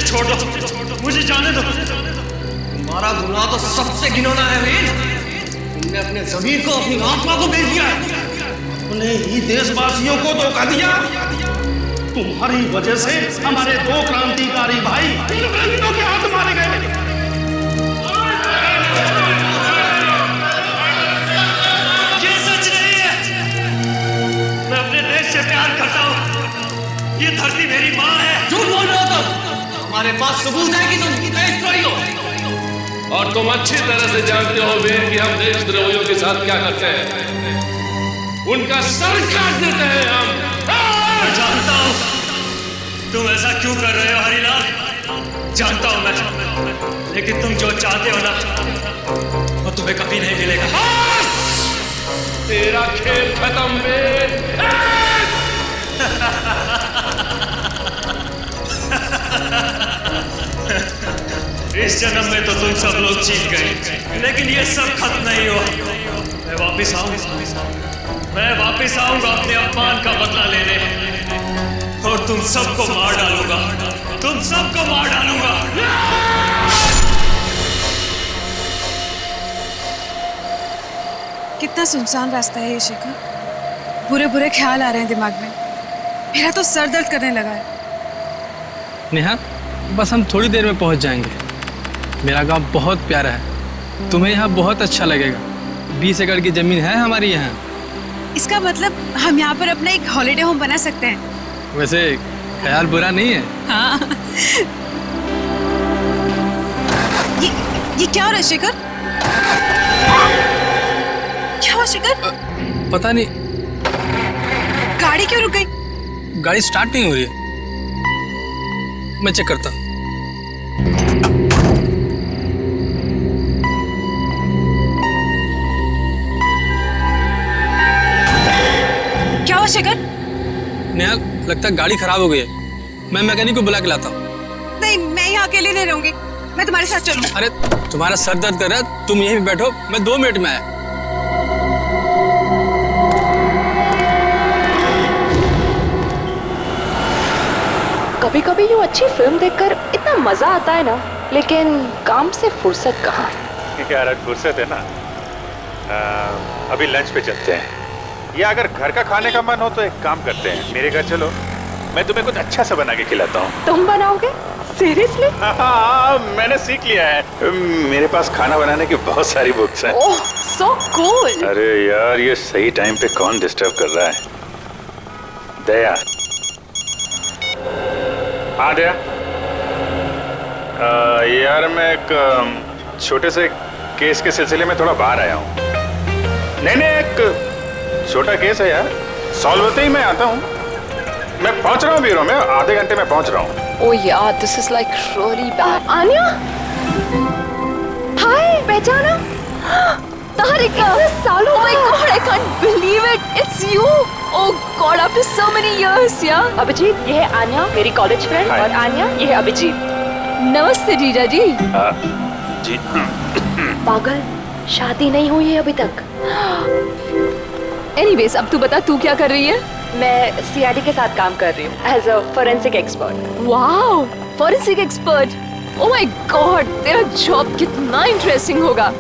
छोड़ दो, मुझे जाने दो। तुम्हारा गुनाह तो सबसे घिनौना है वीर। तुमने अपने ज़मीर को, अपनी आत्मा को बेच दिया, अपने ही देशवासियों को धोखा दिया। तुम्हारी वजह से हमारे 2 क्रांतिकारी भाई इंग्रजों के हाथ मारे गए। ये सच नहीं है। मैं अपने देश से प्यार करता हूँ। ये धरती मेरी माँ है। झूठ बोल रहे हो तुम। हमारे पास सबूत है कि तुम देशद्रोही हो। और तुम अच्छी तरह से जानते हो वीर कि हम देशद्रोहियों के साथ क्या करते हैं। उनका सर काट देते हैं हम। जानता हूँ तुम ऐसा क्यों कर रहे हो हरिलाल, जानता हूँ मैं, लेकिन तुम जो चाहते हो ना वो तुम्हें कभी नहीं मिलेगा। तेरा खेल खत्म वीर। इस जन्म में तो तुम सब लोग जीत गए, लेकिन ये सब खत्म नहीं हुआ। मैं वापिस आऊंगा अपने अपमान का बदला लेने, और तुम सबको मार डालूंगा। तुम सबको मार डालूंगा। कितना सुनसान रास्ता है ये शेखर। बुरे बुरे ख्याल आ रहे हैं दिमाग में। मेरा तो सर दर्द करने लगा है। नेहा, बस हम थोड़ी देर में पहुंच जाएंगे। मेरा गांव बहुत प्यारा है, तुम्हें यहाँ बहुत अच्छा लगेगा। 20 एकड़ की जमीन है हमारी यहाँ। इसका मतलब हम यहाँ पर अपना एक हॉलिडे होम बना सकते हैं। वैसे ख्याल बुरा नहीं है। हाँ। ये क्या हो रहा है शेखर? क्या हुआ शेखर? पता नहीं, गाड़ी क्यों रुक गई? गाड़ी स्टार्ट नहीं हो रही है। मैं चेक करता हूँ। क्या हुआ शेखर? नेहा, लगता है गाड़ी खराब हो गई है। मैं मैकेनिक को बुला के लाता हूँ। नहीं, मैं यहाँ अकेले नहीं रहूंगी। मैं तुम्हारे साथ चलूँ। अरे तुम्हारा सर दर्द कर रहा है, तुम यहीं पे बैठो, मैं 2 मिनट में आया। कभी कभी यूँ अच्छी फिल्म देखकर इतना मजा आता है ना, लेकिन काम से फुर्सत कहाँ। यार फुर्सत है ना। अभी लंच पे चलते हैं, या अगर घर का खाने का मन हो तो एक काम करते हैं, मेरे घर चलो, मैं तुम्हें कुछ अच्छा सा बना के खिलाता हूँ। तुम बनाओगे? सीरियसली? हाँ, मैंने सीख लिया है। मेरे पास खाना बनाने की बहुत सारी बुक्स हैं। ओह, सो कूल। अरे यार, ये सही टाइम पे कौन डिस्टर्ब कर रहा है? दया। हाँ दया। यार मैं एक छोटे से केस के सिलसिले में थोड़ा बाहर आया हूँ। नहीं, एक छोटा केस है यार, सॉल्व होते ही मैं आता हूँ। मैं पहुँच रहा हूँ ब्यूरो में, आधे घंटे में पहुँच रहा हूँ। ओह यार, this is like really bad. Aanya, hi, पहचाना? तारिक, सालों। Oh my God, I can't believe it, it's you. Oh God, after so many years यार। अभिजीत, ये है आन्या, मेरी कॉलेज फ्रेंड, और आन्या, ये है अभिजीत। नमस्ते जीजा जी। जी। पागल, शादी नहीं हुई है अभी तक। एनीवेज, अब तू बता, तू क्या कर रही है? मैं सीआईडी के साथ काम कर रही हूँ as a forensic expert. Wow, forensic expert. Oh my god, तेरा जॉब कितना इंटरेस्टिंग होगा।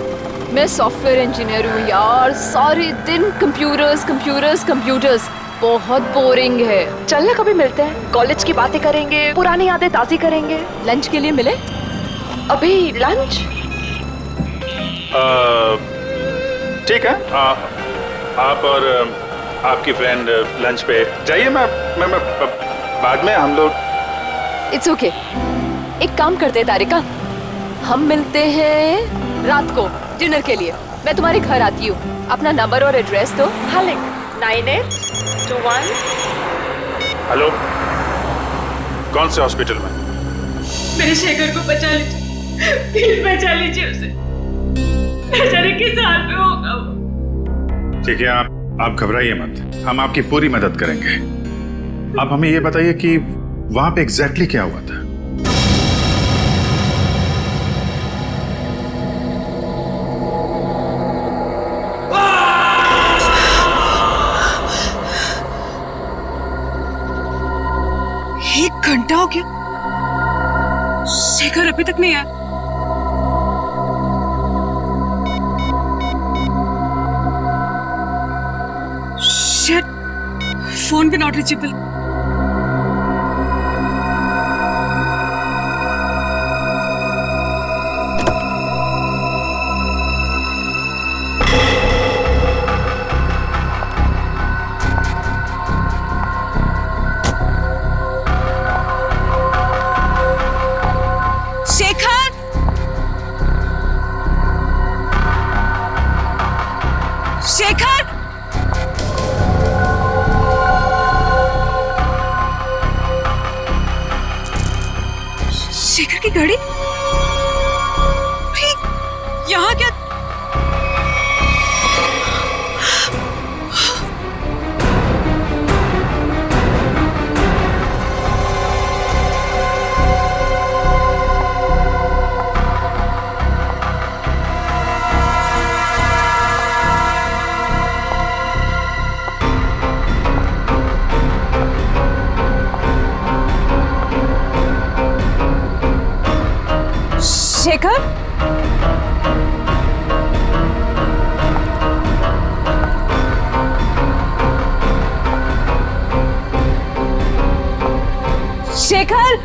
मैं सॉफ्टवेयर इंजीनियर हूँ यार, सारे दिन कंप्यूटर्स कंप्यूटर्स कंप्यूटर्स, बहुत बोरिंग है। चल ना, कभी मिलते हैं, कॉलेज की बातें करेंगे, पुरानी यादें ताज़ी करेंगे। लंच के लिए मिले? अभी लंच? ठीक है, आप और आपकी फ्रेंड लंच पे जाइए। मैं बाद में हम लोग। It's okay. एक काम करते हैं तारिका, हम मिलते हैं रात को डिनर के लिए। मैं तुम्हारे घर आती हूँ, अपना नंबर और एड्रेस दो। हाँ, 9821। हेलो, कौन से हॉस्पिटल में? मेरे शेखर को बचा लीजिए, प्लीज बचा लीजिए उसे। बेचारे किस हाल में होगा वो। ठीक है, आप घबराइए मत, हम आपकी पूरी मदद करेंगे। आप हमें ये बताइए कि वहां पे एग्जैक्टली क्या हुआ था? एक घंटा हो गया, शेखर अभी तक नहीं आया। शिट, फोन भी नॉट रीचेबल। शेखर, शेखर, शेखर की गाड़ी अरे, यहाँ क्या? शेखर, शेखर,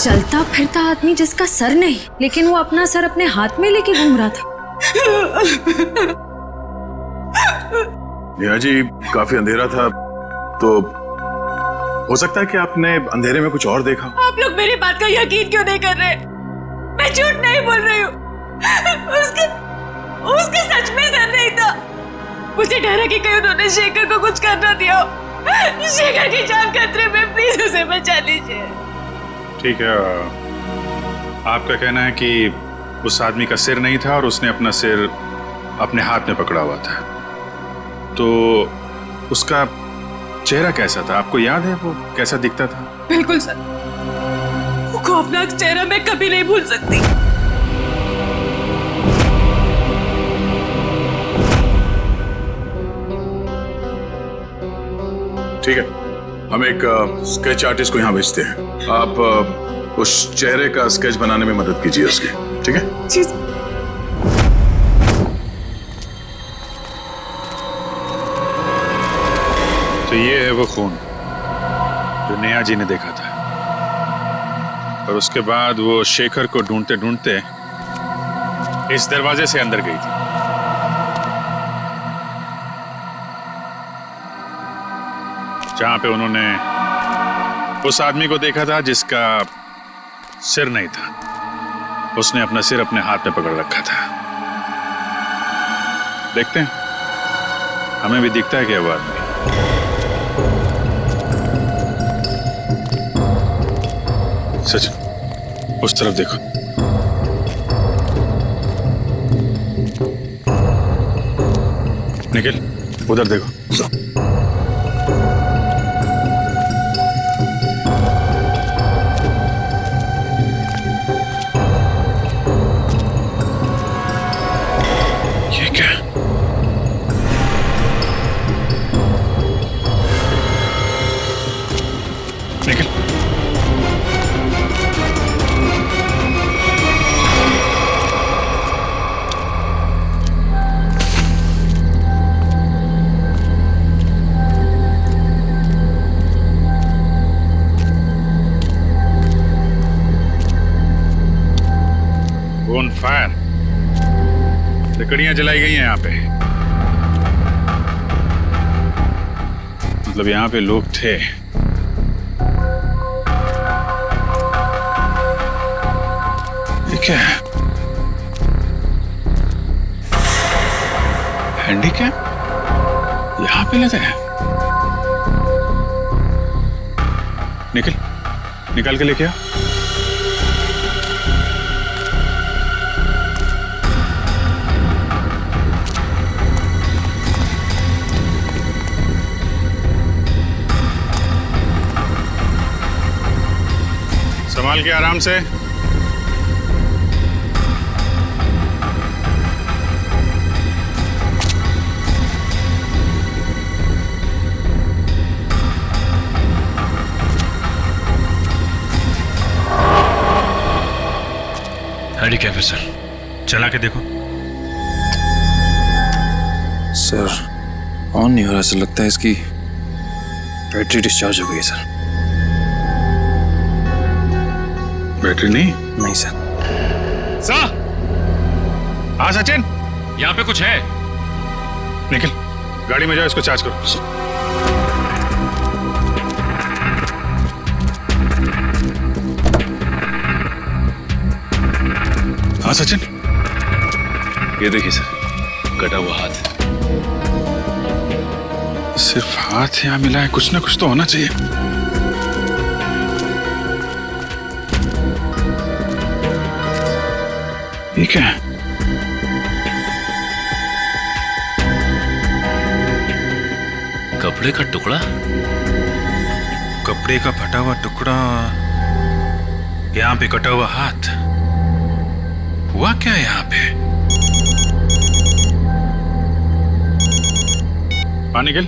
चलता फिरता आदमी जिसका सर नहीं, लेकिन वो अपना सर अपने हाथ में लेके घूम रहा था। नेहा जी, काफी अंधेरा था, तो हो सकता है कि आपने अंधेरे में कुछ और देखा। आप लोग मेरी बात का यकीन क्यों नहीं कर रहे? मैं झूठ नहीं बोल रही हूँ। उसके सच में सर नहीं था। मुझे डर है कि कहीं उन्होंने शेखर को कुछ कर ना दिया हो। शेखर की जान खतरे में, प्लीज उसे बचा लीजिए। ठीक है, आपका कहना है कि उस आदमी का सिर नहीं था और उसने अपना सिर अपने हाथ में पकड़ा हुआ था, तो उसका चेहरा कैसा था? आपको याद है वो कैसा दिखता था? बिल्कुल सर, वो खौफनाक चेहरा मैं कभी नहीं भूल सकती। ठीक है, हम एक स्केच आर्टिस्ट को यहाँ भेजते हैं। आप उस चेहरे का स्केच बनाने में मदद कीजिए उसकी, ठीक है? जी। तो ये है वो खून जो नेहा जी ने देखा था, और उसके बाद वो शेखर को ढूंढते ढूंढते इस दरवाजे से अंदर गई थी। जहां पे उन्होंने उस आदमी को देखा था जिसका सिर नहीं था। उसने अपना सिर अपने हाथ में पकड़ रखा था। देखते हैं, हमें भी दिखता है क्या वो आदमी। सच, उस तरफ देखो। निखिल, उधर देखो। ये क्या? Nikhil, on fire. लकड़ियां जलाई गई हैं यहाँ पे। मतलब यहाँ पे लोग थे। ये क्या है? हैंडीकैप यहाँ पे लगा है। निकल के लेके आ। संभाल के आराम से। हैंडीकैप है सर, चला के देखो। सर ऑन नहीं हो रहा, ऐसा लगता है इसकी बैटरी डिस्चार्ज हो गई सर। बैटरी नहीं? नहीं सर। सर, हाँ सचिन, यहाँ पे कुछ है। निकल, गाड़ी में जाओ, इसको चार्ज करो। हाँ सचिन, ये देखिए सर, कटा हुआ हाथ। सिर्फ हाथ यहाँ मिला है, कुछ ना कुछ तो होना चाहिए। ये क्या है? कपड़े का टुकड़ा। कपड़े का फटा हुआ टुकड़ा, यहाँ पे कटा हुआ हाथ। हुआ क्या है यहाँ पे? निकल।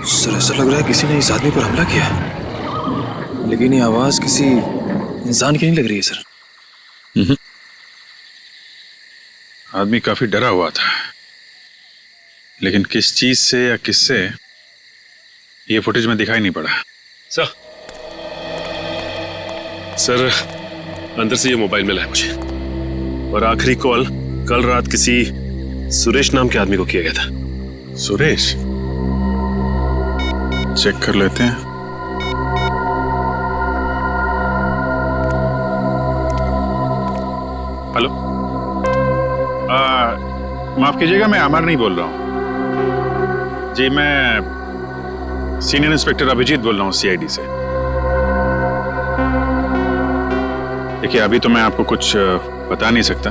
सर ऐसा लग रहा है किसी ने इस आदमी पर हमला किया, लेकिन ये आवाज किसी इंसान की नहीं लग रही है सर। आदमी काफी डरा हुआ था, लेकिन किस चीज से या किससे ये फुटेज में दिखाई नहीं पड़ा। सर अंदर से ये मोबाइल मिला है मुझे, और आखिरी कॉल कल रात किसी सुरेश नाम के आदमी को किया गया था। सुरेश? चेक कर लेते हैं। हेलो, माफ कीजिएगा, मैं अमर नहीं बोल रहा हूं जी। मैं सीनियर इंस्पेक्टर अभिजीत बोल रहा हूं सीआईडी से। देखिए अभी तो मैं आपको कुछ बता नहीं सकता।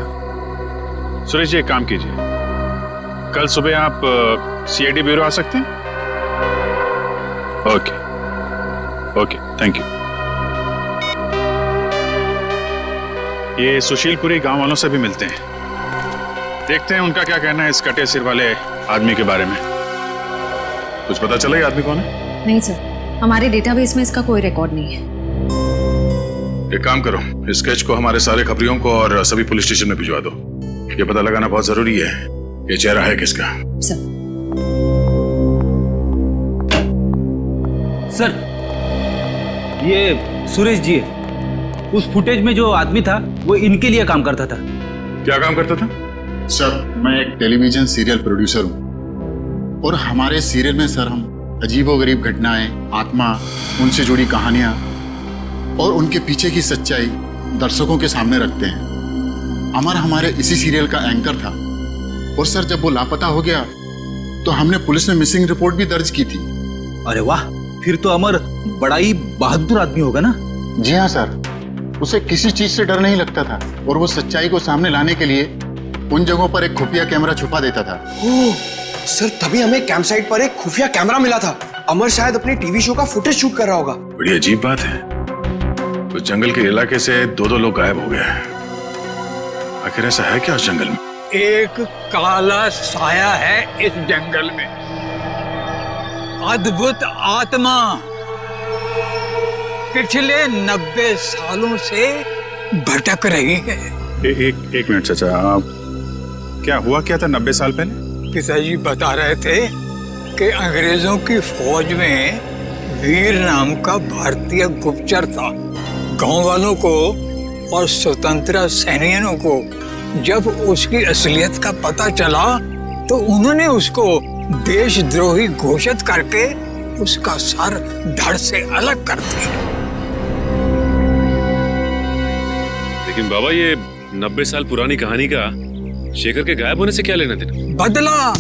सुरेश जी एक काम कीजिए, कल सुबह आप सीआईडी ब्यूरो आ सकते हैं? Okay okay, thank you. ये सुशीलपुरी गांव वालों से भी मिलते हैं, देखते हैं उनका क्या कहना है इस कटे सिर वाले आदमी के बारे में। कुछ पता चला ये आदमी कौन है? नहीं सर, हमारे डेटाबेस में इसका कोई रिकॉर्ड नहीं है। एक काम करो, इस स्केच को हमारे सारे खबरियों को और सभी पुलिस स्टेशन में भिजवा दो। ये पता लगाना बहुत जरूरी है ये चेहरा है किसका। सर ये सुरेश जी है। उस फुटेज में जो आदमी था वो इनके लिए काम करता था। क्या काम करता था? सर मैं एक टेलीविजन सीरियल प्रोड्यूसर हूँ, और हमारे सीरियल में सर हम अजीबोगरीब घटनाएं, आत्मा, उनसे जुड़ी कहानियां और उनके पीछे की सच्चाई दर्शकों के सामने रखते हैं। अमर हमारे इसी सीरियल का एंकर था, और सर जब वो लापता हो गया तो हमने पुलिस में मिसिंग रिपोर्ट भी दर्ज की थी। अरे वाह, फिर तो अमर बड़ा ही बहादुर आदमी होगा ना? जी हाँ सर, उसे किसी चीज से डर नहीं लगता था, और वो सच्चाई को सामने लाने के लिए उन जगहों पर एक खुफिया कैमरा छुपा देता था। ओह, सर तभी हमें कैंप साइट पर एक खुफिया कैमरा मिला था। अमर शायद अपने टीवी शो का फुटेज शूट कर रहा होगा। बड़ी अजीब बात है, उस जंगल के इलाके से दो लोग गायब हो गए हैं। आखिर ऐसा है क्या उस जंगल में? एक काला साया है इस जंगल में, अद्भुत आत्मा। पिछले 90 सालों से भटक रही है। एक मिनट चाचा, क्या हुआ क्या था 90 साल पहले? पिताजी बता रहे थे कि अंग्रेजों की फौज में वीर नाम का भारतीय गुप्तचर था। गांव वालों को और स्वतंत्रता सैनिकों को जब उसकी असलियत का पता चला तो उन्होंने उसको देशद्रोही घोषित करके उसका सर धड़ से अलग कर दिया। लेकिन बाबा, ये 90 साल पुरानी कहानी का शेखर के गायब होने से क्या लेना देना? बदला,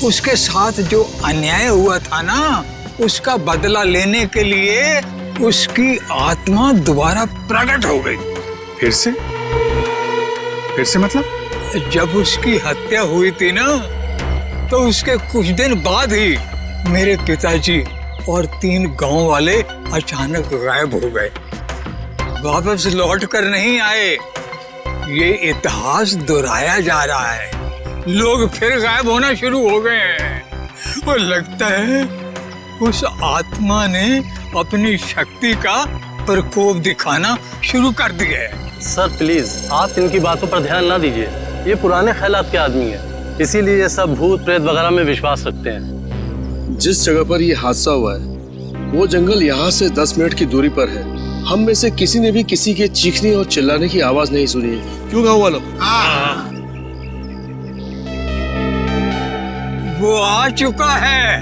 उसके साथ जो अन्याय हुआ था ना, उसका बदला लेने के लिए उसकी आत्मा दोबारा प्रकट हो गई। फिर से मतलब? जब उसकी हत्या हुई थी ना, तो उसके कुछ दिन बाद ही मेरे पिताजी और 3 गांव वाले अचानक गायब हो गए, वापस लौट कर नहीं आए। ये इतिहास दोहराया जा रहा है, लोग फिर गायब होना शुरू हो गए हैं। और लगता है उस आत्मा ने अपनी शक्ति का प्रकोप दिखाना शुरू कर दिया है। सर प्लीज, आप इनकी बातों पर ध्यान ना दीजिए। ये पुराने ख्यालात के आदमी है, इसीलिए ये सब भूत प्रेत वगैरह में विश्वास रखते हैं। जिस जगह पर ये हादसा हुआ है वो जंगल यहाँ से 10 मिनट की दूरी पर है। हम में से किसी ने भी किसी के चीखने और चिल्लाने की आवाज नहीं सुनी है। क्यों गाँव वालों? वो आ चुका है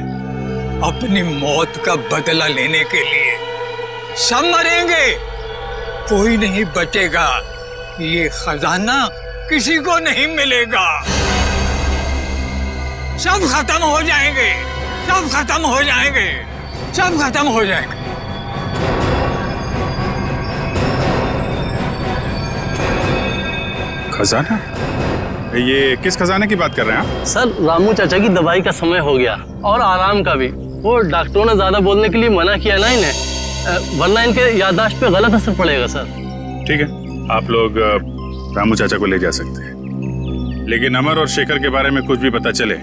अपनी मौत का बदला लेने के लिए। सब मरेंगे, कोई नहीं बचेगा। ये खजाना किसी को नहीं मिलेगा। सब खत्म हो जाएंगे, सब खत्म हो जाएंगे, सब खत्म हो जाएंगे। खजाना? ये किस खजाने की बात कर रहे हैं आप? सर, रामू चाचा की दवाई का समय हो गया और आराम का भी। वो डॉक्टरों ने ज्यादा बोलने के लिए मना किया ना इन्हें, वरना इनके याददाश्त पे गलत असर पड़ेगा सर। ठीक है, आप लोग रामू चाचा को ले जा सकते हैं, लेकिन अमर और शेखर के बारे में कुछ भी पता चले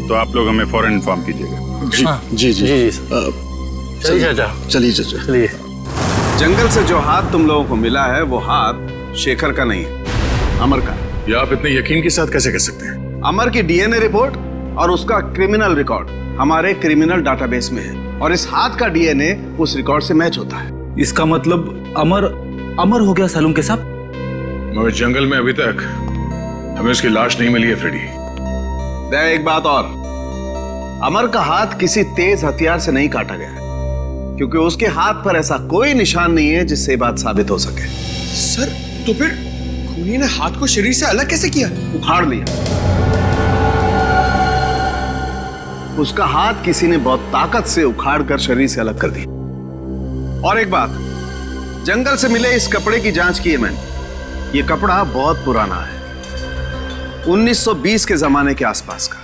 तो आप लोग हमें फौरन इन्फॉर्म कीजिएगा। जी। चलिए चाचा, चलिए चाचा। चलिए। जंगल से जो हाथ तुम लोगों को मिला है वो हाथ शेखर का नहीं है, अमर का। ये आप इतने यकीन के साथ कैसे कह सकते हैं? अमर की डीएनए रिपोर्ट और उसका क्रिमिनल रिकॉर्ड हमारे क्रिमिनल डाटाबेस में है और इस हाथ का डीएनए उस रिकॉर्ड से मैच होता है। इसका मतलब अमर हो गया सालूम के साथ। मगर जंगल में अभी तक हमें उसकी लाश नहीं मिली है फ्रेडी। एक बात और, अमर का हाथ किसी तेज हथियार से नहीं काटा गया है, क्योंकि उसके हाथ पर ऐसा कोई निशान नहीं है जिससे बात साबित हो सके। सर, तो फिर खूनी ने हाथ को शरीर से अलग कैसे किया? उखाड़ लिया। उसका हाथ किसी ने बहुत ताकत से उखाड़ कर शरीर से अलग कर दिया। और एक बात, जंगल से मिले इस कपड़े की जांच की है मैंने। ये कपड़ा बहुत पुराना है, 1920 के जमाने के आसपास का।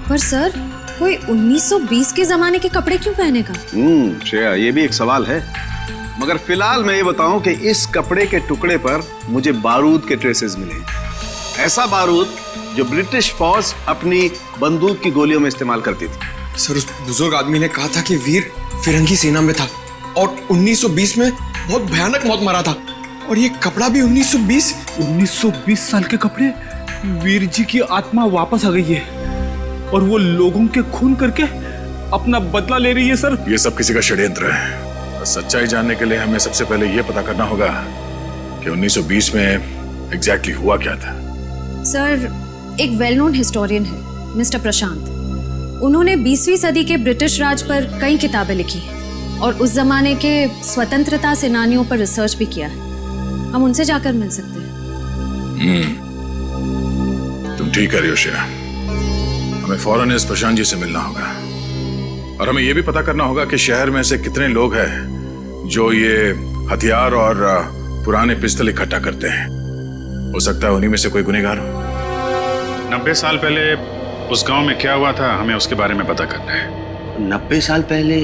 पर सर, कोई 1920 के जमाने के कपड़े क्यों पहनेगा? श्रेया, ये भी एक सवाल है। मगर फिलहाल मैं ये बताऊं कि इस कपड़े के टुकड़े पर मुझे बारूद के ट्रेसेस मिले। ऐसा बारूद जो ब्रिटिश फौज अपनी बंदूक की गोलियों में इस्तेमाल करती थी। सर, उस बुजुर्ग आदमी ने कहा था कि वीर फिरंगी सेना में था और 1920 में बहुत भयानक मौत मरा था। और ये कपड़ा भी 1920 साल के कपड़े। वीर जी की आत्मा वापस आ गई है और वो लोगों के खून करके अपना बदला ले रही है सर। ये सब किसी का षड्यंत्र है। सच्चाई जानने के लिए हमें सबसे पहले ये पता करना होगा कि 1920 में एग्जैक्टली हुआ क्या था। सर, एक वेल नोन हिस्टोरियन है मिस्टर प्रशांत। उन्होंने 20वीं सदी के ब्रिटिश राज पर कई किताबें लिखी हैं और उस जमाने के स्वतंत्रता सेनानियों पर रिसर्च भी किया है। हम उनसे जाकर मिल सकते हैं। तुम ठीक कह रही हो श्रेया, हमें फौरन इस प्रशांत जी से मिलना होगा और हमें यह भी पता करना होगा कि शहर में से कितने लोग हैं जो ये हथियार और पुराने पिस्तल इकट्ठा करते हैं। हो सकता है उन्हीं में से कोई गुनहगार हो। 90 साल पहले उस गांव में क्या हुआ था हमें उसके बारे में पता करना है। 90 साल पहले?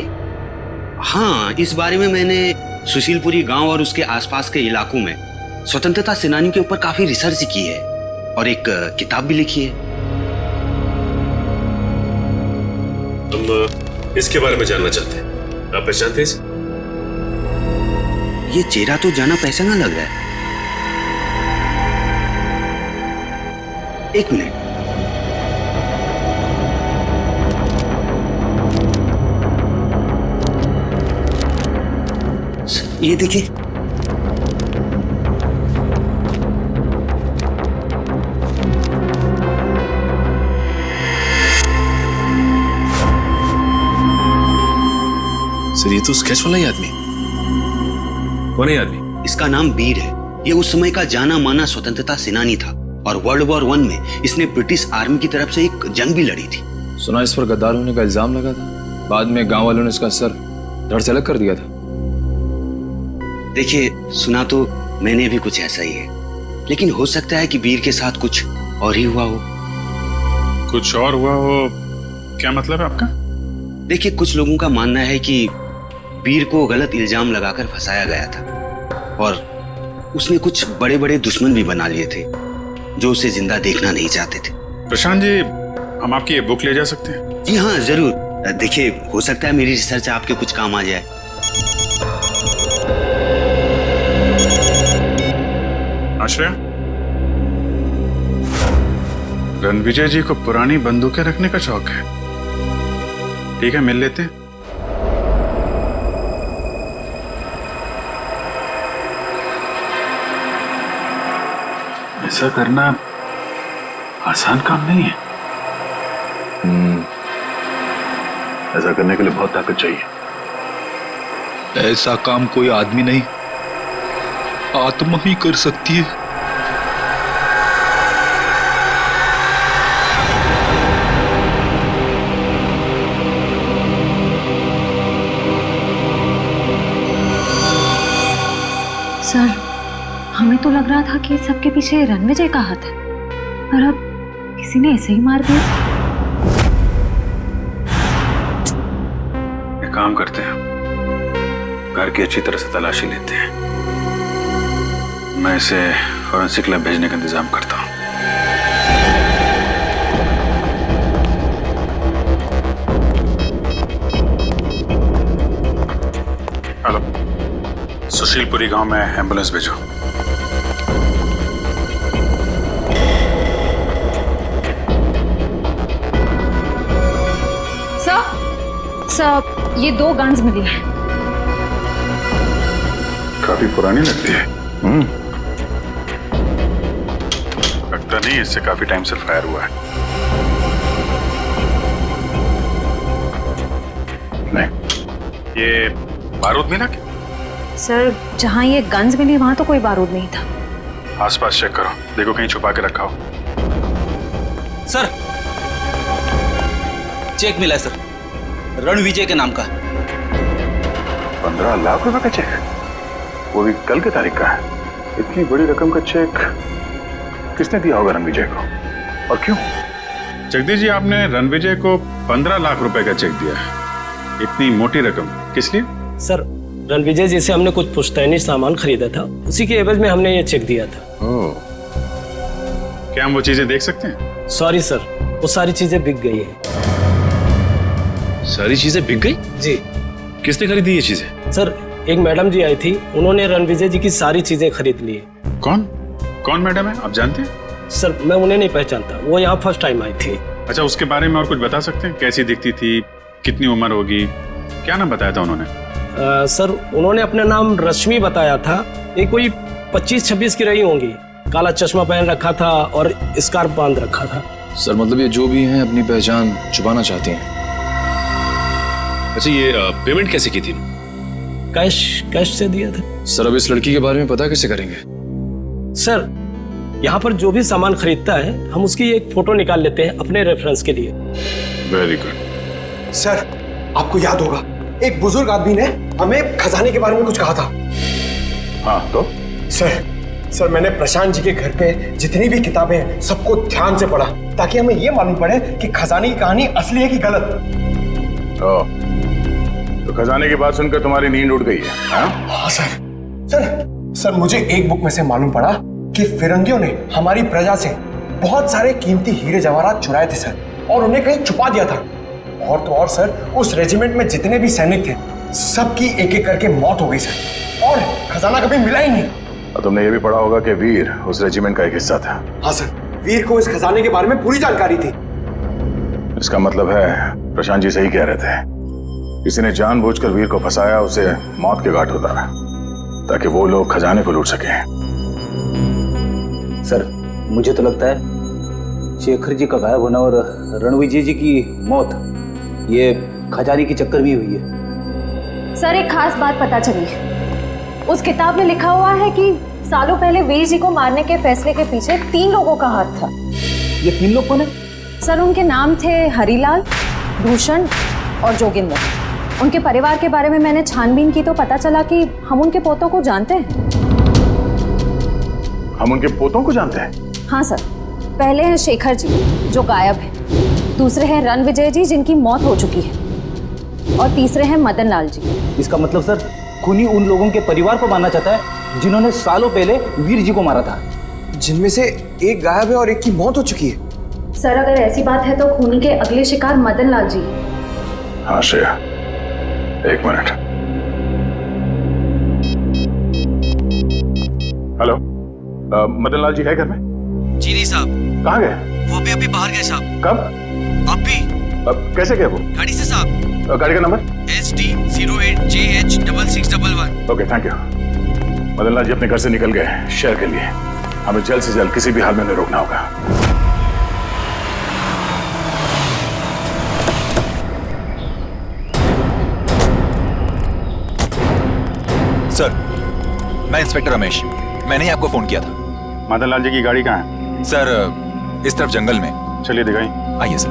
हाँ, इस बारे में मैंने सुशीलपुरी गांव और उसके आसपास के इलाकों में स्वतंत्रता सेनानियों के ऊपर काफी रिसर्च की है और एक किताब भी लिखी है। हम इसके बारे में जानना चाहते हैं। आप पहचानते हैं इसे? ये चेहरा तो जाना पहचाना लग रहा है। एक मिनट। ये देखिए, सर ये तो स्केच वाला ही आदमी। कौन है आदमी? इसका नाम वीर है। ये उस समय का जाना माना स्वतंत्रता सेनानी था और वर्ल्ड वॉर 1 में इसने ब्रिटिश आर्मी की तरफ से एक जंग भी लड़ी थी। सुना इस पर गद्दार होने का इल्जाम लगा था, बाद में गांव वालों ने इसका सर धड़ से अलग कर दिया था। देखिए, सुना तो मैंने भी कुछ ऐसा ही है, लेकिन हो सकता है कि वीर के साथ कुछ और ही हुआ हो। कुछ और हुआ हो? क्या मतलब है आपका? देखिए, कुछ लोगों का मानना है कि वीर को गलत इल्जाम लगाकर फंसाया गया था और उसने कुछ बड़े बड़े दुश्मन भी बना लिए थे जो उसे जिंदा देखना नहीं चाहते थे। प्रशांत जी, हम आपकी ये बुक ले जा सकते हैं? जी हाँ, जरूर। देखिए, हो सकता है मेरी रिसर्च आपके कुछ काम आ जाए। आश्रय, रणविजय जी को पुरानी बंदूकें रखने का शौक है। ठीक है, मिल लेते हैं। ऐसा करना आसान काम नहीं है। ऐसा करने के लिए बहुत ताकत चाहिए। ऐसा काम कोई आदमी नहीं, आत्मा ही कर सकती है। सर, हमें तो लग रहा था कि सबके पीछे रणविजय का हाथ है, पर अब किसी ने ऐसे ही मार दिया। एक काम करते हैं, घर की अच्छी तरह से तलाशी लेते हैं। मैं इसे फॉरेंसिक लैब भेजने का इंतजाम करता हूँ। हेलो, सुशीलपुरी गांव में एम्बुलेंस भेजो। सर, ये 2 गन्स मिली हैं। काफी पुरानी लगती है। लगता नहीं इससे काफी टाइम से फायर हुआ है। नहीं, ये बारूद मिला क्या? सर, जहाँ ये गन्स मिली वहां तो कोई बारूद नहीं था। आसपास चेक करो, देखो कहीं छुपा के रखा हो। सर, चेक मिला है सर, रणविजय के नाम का। 15 लाख रुपए का चेक, वो भी कल की तारीख का है। इतनी बड़ी रकम का चेक किसने दिया होगा रणविजय को, और क्यों? जगदीश जी, आपने रणविजय को 15 लाख रुपए का चेक दिया है। इतनी मोटी रकम किस लिए? सर, रणविजय जी से हमने कुछ पुश्तैनी सामान खरीदा था, उसी के एवज में हमने ये चेक दिया था। क्या हम वो चीजें देख सकते हैं? सॉरी सर, वो सारी चीजें बिक गई हैं। सारी चीजें बिक गई? जी। किसने खरीदी ये चीजें? सर, एक मैडम जी आई थी, उन्होंने रणविजय जी की सारी चीजें खरीद ली। कौन मैडम है, आप जानते हैं? सर, मैं उन्हें नहीं पहचानता, वो यहाँ फर्स्ट टाइम आई थी। अच्छा, उसके बारे में और कुछ बता सकते हैं? कैसी दिखती थी, कितनी उम्र होगी, क्या नाम बताया था उन्होंने? सर, उन्होंने अपना नाम रश्मि बताया था। ये कोई 25-26 की रही होंगी। काला चश्मा पहन रखा था और स्कार्फ बांध रखा था। सर, मतलब ये जो भी हैं अपनी पहचान छुपाना चाहती हैं। अच्छा, ये पेमेंट कैसे की थी? कैश से दिया था। सर, अब इस लड़की के बारे में पता कैसे करेंगे? सर, यहाँ पर जो भी सामान खरीदता है हम उसकी एक फोटो निकाल लेते हैं अपने रेफरेंस के लिए। Very good. सर, आपको याद होगा एक बुजुर्ग आदमी ने हमें खजाने के बारे में कुछ कहा था। हाँ, तो सर, सर मैंने प्रशांत जी के घर पे जितनी भी किताबें हैं सबको ध्यान से पढ़ा ताकि हमें ये मालूम पड़े कि खजाने की कहानी असली है कि गलत। तो खजाने की बात सुनकर तुम्हारी नींद उड़ गई है? हाँ सर। सर मुझे एक बुक में से मालूम पड़ा कि फिरंगियों ने हमारी प्रजा से बहुत सारे कीमती हीरे जवाहरात चुराए थे सर, और उन्हें कहीं छुपा दिया था। और तो और सर, उस रेजिमेंट में जितने भी सैनिक थे सबकी एक एक करके मौत हो गई सर, और खजाना कभी मिला ही नहीं। और तुमने ये भी पढ़ा होगा कि वीर उस रेजिमेंट का एक हिस्सा था। हाँ सर, वीर को इस खजाने के बारे में पूरी जानकारी थी। इसका मतलब है प्रशांत जी सही कह रहे थे, किसी ने जानबूझकर वीर को फंसाया, उसे मौत के घाट उतारा ताकि वो लोग खजाने को लूट सके। सर मुझे तो लगता है शेखर जी का गायब होना और रणविजय जी की मौत ये खजाने की चक्कर में हुई है। सर एक खास बात पता चली है, उस किताब में लिखा हुआ है कि सालों पहले वीर जी को मारने के फैसले के पीछे 3 लोगों का हाथ था। ये 3 लोग कौन है? सर उनके नाम थे हरिलाल, भूषण और जोगिंदर। उनके परिवार के बारे में मैंने छानबीन की तो पता चला कि हम उनके पोतों को जानते हैं। हम उनके पोतों को जानते हैं? हाँ सर, पहले हैं शेखर जी जो गायब हैं, दूसरे हैं रणविजय जी जिनकी मौत हो चुकी है, और तीसरे हैं मदन लाल जी। इसका मतलब सर खूनी उन लोगों के परिवार को मारना चाहता है जिन्होंने सालों पहले वीर जी को मारा था, जिनमें से एक गायब है और एक की मौत हो चुकी है। सर अगर ऐसी बात है तो खूनी के अगले शिकार मदन लाल जी। हाँ श्रेया, एक मिनट। हेलो, मदन लाल जी है घर में? जी नहीं साहब। कहाँ गए? वो अभी बाहर गए साहब। कब? अभी। कैसे गए वो? गाड़ी से साहब। गाड़ी का number? SD08JH6611। Okay thank you. Madan Lal ji अपने घर से निकल गए शहर के लिए, हमें जल्द से जल्द किसी भी हाल में उन्हें रोकना होगा। सर मैं इंस्पेक्टर रमेश, मैंने ही आपको फोन किया था। मदन लाल जी की गाड़ी कहाँ है? सर इस तरफ जंगल में। चलिए दिखाइए। आइए सर।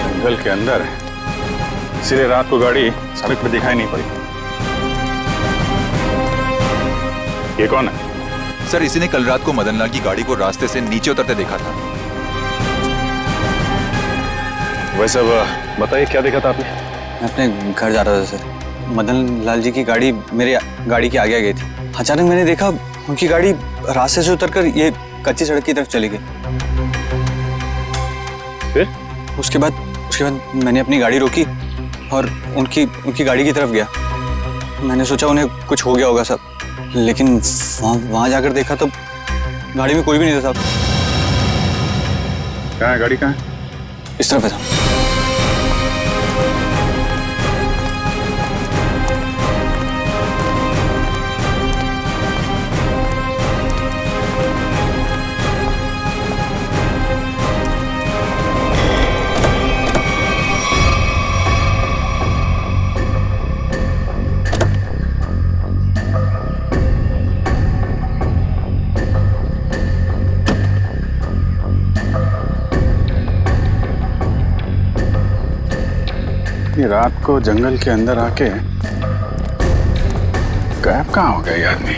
जंगल के अंदर है, इसलिए रात को गाड़ी सड़क पर दिखाई नहीं पड़ी। ये कौन है? सर इसी ने कल रात को मदन लाल की गाड़ी को रास्ते से नीचे उतरते देखा था। वैसे बताइए क्या देखा था आपने? मैं अपने घर जा रहा था सर, मदन लाल जी की गाड़ी मेरे गाड़ी के आगे आ गई थी। अचानक मैंने देखा उनकी गाड़ी रास्ते से उतरकर ये कच्ची सड़क की तरफ चली गई। फिर? उसके बाद मैंने अपनी गाड़ी रोकी और उनकी गाड़ी की तरफ गया। मैंने सोचा उन्हें कुछ हो गया होगा सब, लेकिन वहाँ जाकर देखा तो गाड़ी में कोई भी नहीं था साहब। कहाँ है गाड़ी? कहाँ है? इस तरफ है साहब। ये रात को जंगल के अंदर आके गायब कहाँ हो गया ये आदमी?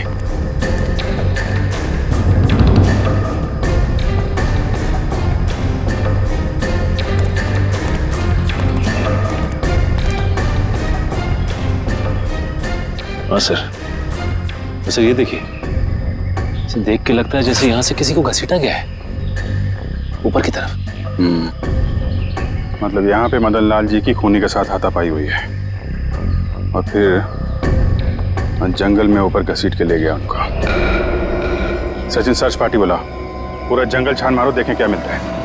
हाँ सर, वैसे ये देखिए, इसे देख के लगता है जैसे यहाँ से किसी को घसीटा गया है ऊपर की तरफ। मतलब यहाँ पे मदन लाल जी की खूनी के साथ हाथापाई हुई है और फिर जंगल में ऊपर घसीट के ले गया उनको। सचिन सर्च पार्टी बोला, पूरा जंगल छान मारो, देखें क्या मिलता है।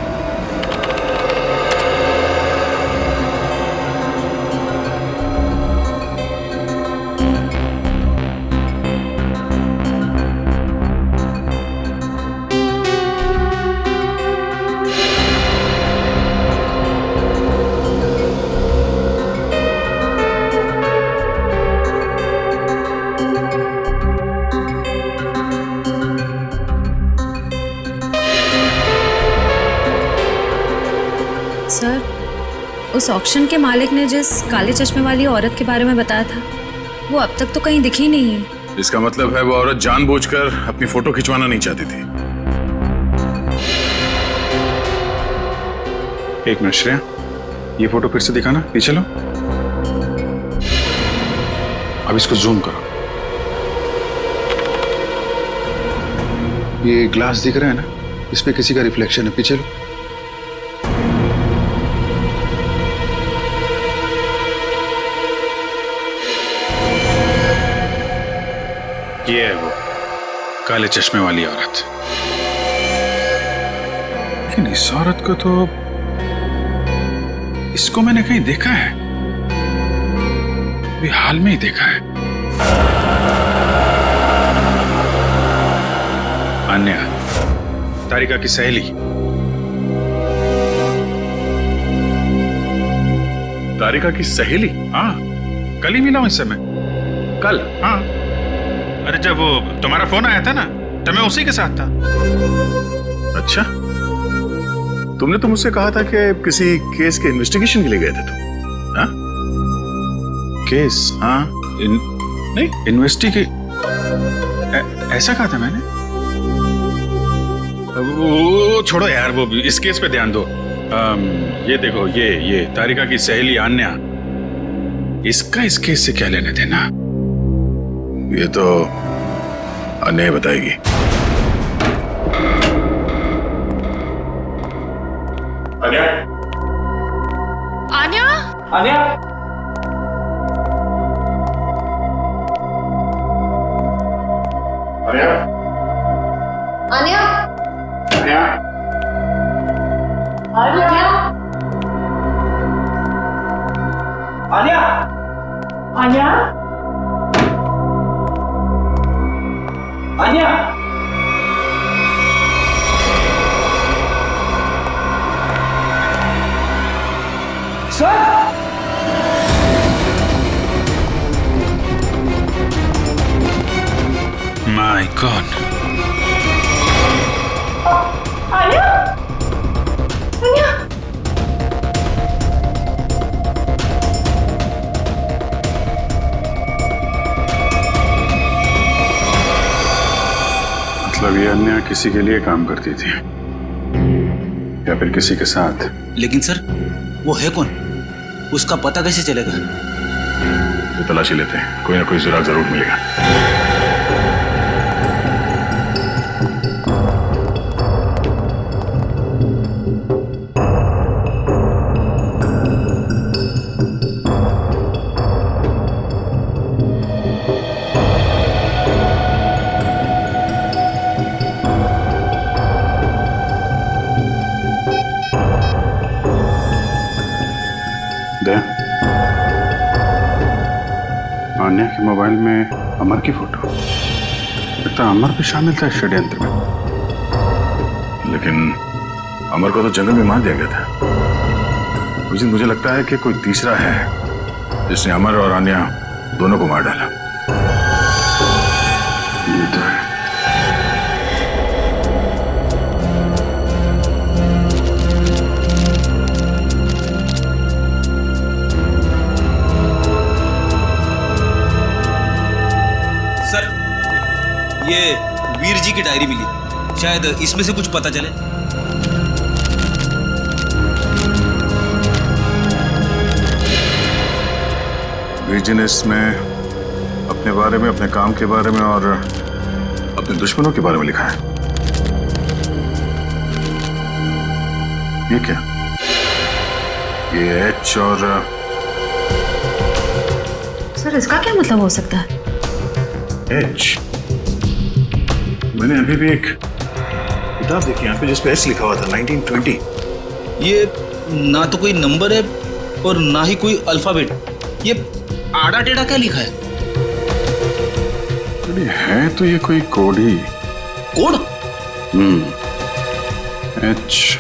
उस ऑक्शन के मालिक ने जिस काले चश्मे वाली औरत के बारे में बताया था वो अब तक तो कहीं दिखी नहीं है। इसका मतलब है वो औरत जानबूझकर अपनी फोटो खिंचवाना नहीं चाहती थी। एक मिनट श्रेया, ये फोटो फिर से दिखाना, पीछे लो। अब इसको जूम करो। ये ग्लास दिख रहा है ना, इस पे किसी का रिफ्लेक्शन है, पीछे लो। ये है वो काले चश्मे वाली औरत। लेकिन इस औरत को तो, इसको मैंने कहीं देखा है, अभी हाल में ही देखा है। अन्या, तारिका की सहेली। तारिका की सहेली? हाँ, कल ही मिला हूं इससे मैं। कल? हाँ। अरे जब वो तुम्हारा फोन आया था ना, तब मैं उसी के साथ था। अच्छा, तुमने तो मुझसे कहा था कि किसी केस के इन्वेस्टिगेशन के लिए गए थे तुम। हाँ? केस? हाँ, नहीं इन्वेस्टिगे, ऐसा कहा था मैंने। वो छोड़ो यार, वो इस केस पे ध्यान दो। ये देखो, ये तारिका की सहेली अन्या, इसका इस केस से क्या लेने देना? ये तो अन्या बताएगी। Anya? Aanya? Aanya? Anya? Aanya? Anya? Aanya? Aanya? Aanya? Aanya? Sir? My God. Aanya? Aanya? मतलब ये अन्या किसी के लिए काम करती थी या फिर किसी के साथ? लेकिन सर, वो है कौन? उसका पता कैसे चलेगा? ये तलाशी लेते हैं, कोई ना कोई सुराग जरूर मिलेगा। अन्या के मोबाइल में अमर की फोटो, लगता अमर भी शामिल था इस षड्यंत्र में। लेकिन अमर को तो जंगल में मार दिया गया था। उस दिन मुझे लगता है कि कोई तीसरा है जिसने अमर और अन्या दोनों को मार डाला। ये तो है। ये वीर जी की डायरी मिली, शायद इसमें से कुछ पता चले। वीर जी ने इसमें अपने बारे में, अपने काम के बारे में और अपने दुश्मनों के बारे में लिखा है। ये क्या? ये एच और सर, इसका क्या मतलब हो सकता है? एच? मैंने अभी भी एक किताब देखी यहाँ पे जिस पे एच लिखा हुआ था, 1920। ये ना तो कोई नंबर है और ना ही कोई अल्फाबेट। ये आड़ा टेढ़ा क्या लिखा है? अरे है तो ये कोई कोड ही। कोड? एच।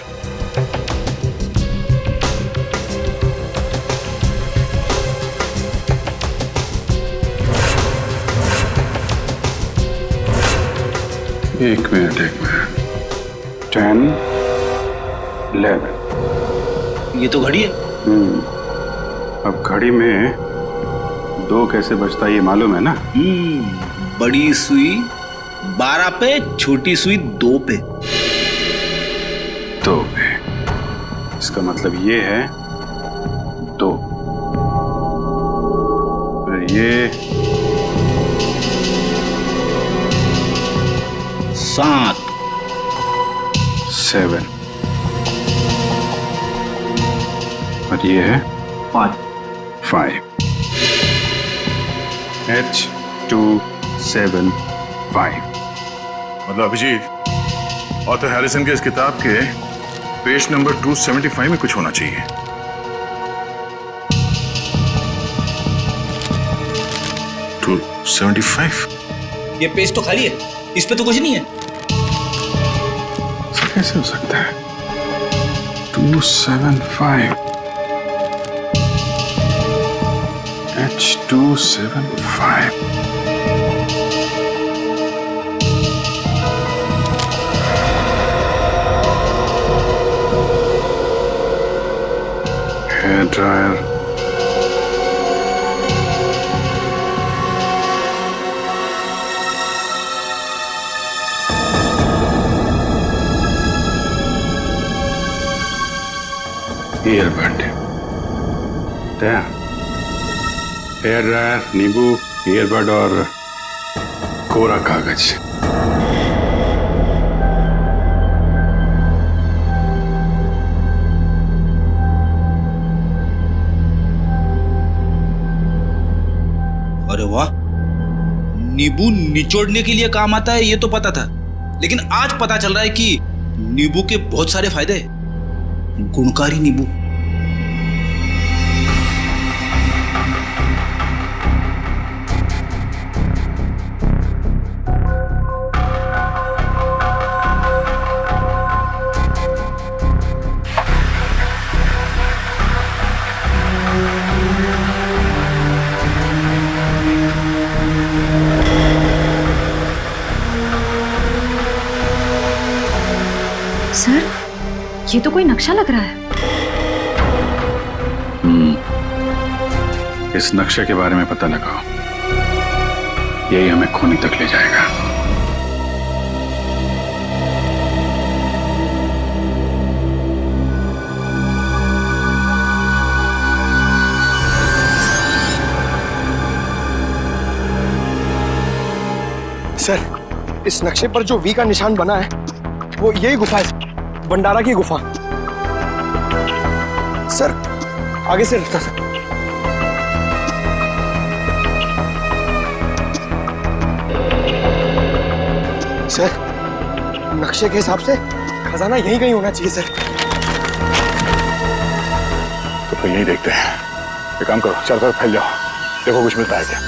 एक मिनट 10, 11। ये तो घड़ी है। अब घड़ी में 2 कैसे बजता ये मालूम है ना? बड़ी सुई 12 पे, छोटी सुई 2 पे। 2 पे। इसका मतलब ये है 2। फिर ये 7 7 और ये है 5 H275। मतलब अभिजीत, ऑथर हैरिसन के इस किताब के पेज नंबर 275 में कुछ होना चाहिए। टू 75? ये पेज तो खाली है, इस पे तो कुछ नहीं है। कैसे हो सकता है? 275 H275। Hair dryer, earbud, hair dryer, नींबू, ईयरबड और कोरा कागज। अरे वाह, नींबू निचोड़ने के लिए काम आता है ये तो पता था, लेकिन आज पता चल रहा है कि नींबू के बहुत सारे फायदे हैं। गुणकारी नींबू। सर, ये तो कोई नक्शा लग रहा है। इस नक्शे के बारे में पता लगाओ, यही हमें खूनी तक ले जाएगा। सर, इस नक्शे पर जो वी का निशान बना है वो यही गुफा है, भंडारा की गुफा। सर, आगे से रास्ता सर। सर, नक्शे के हिसाब से खजाना यहीं कहीं होना चाहिए सर। तो फिर यहीं देखते हैं। एक काम करो, चारों तरफ फैल जाओ, देखो कुछ मिलता है क्या।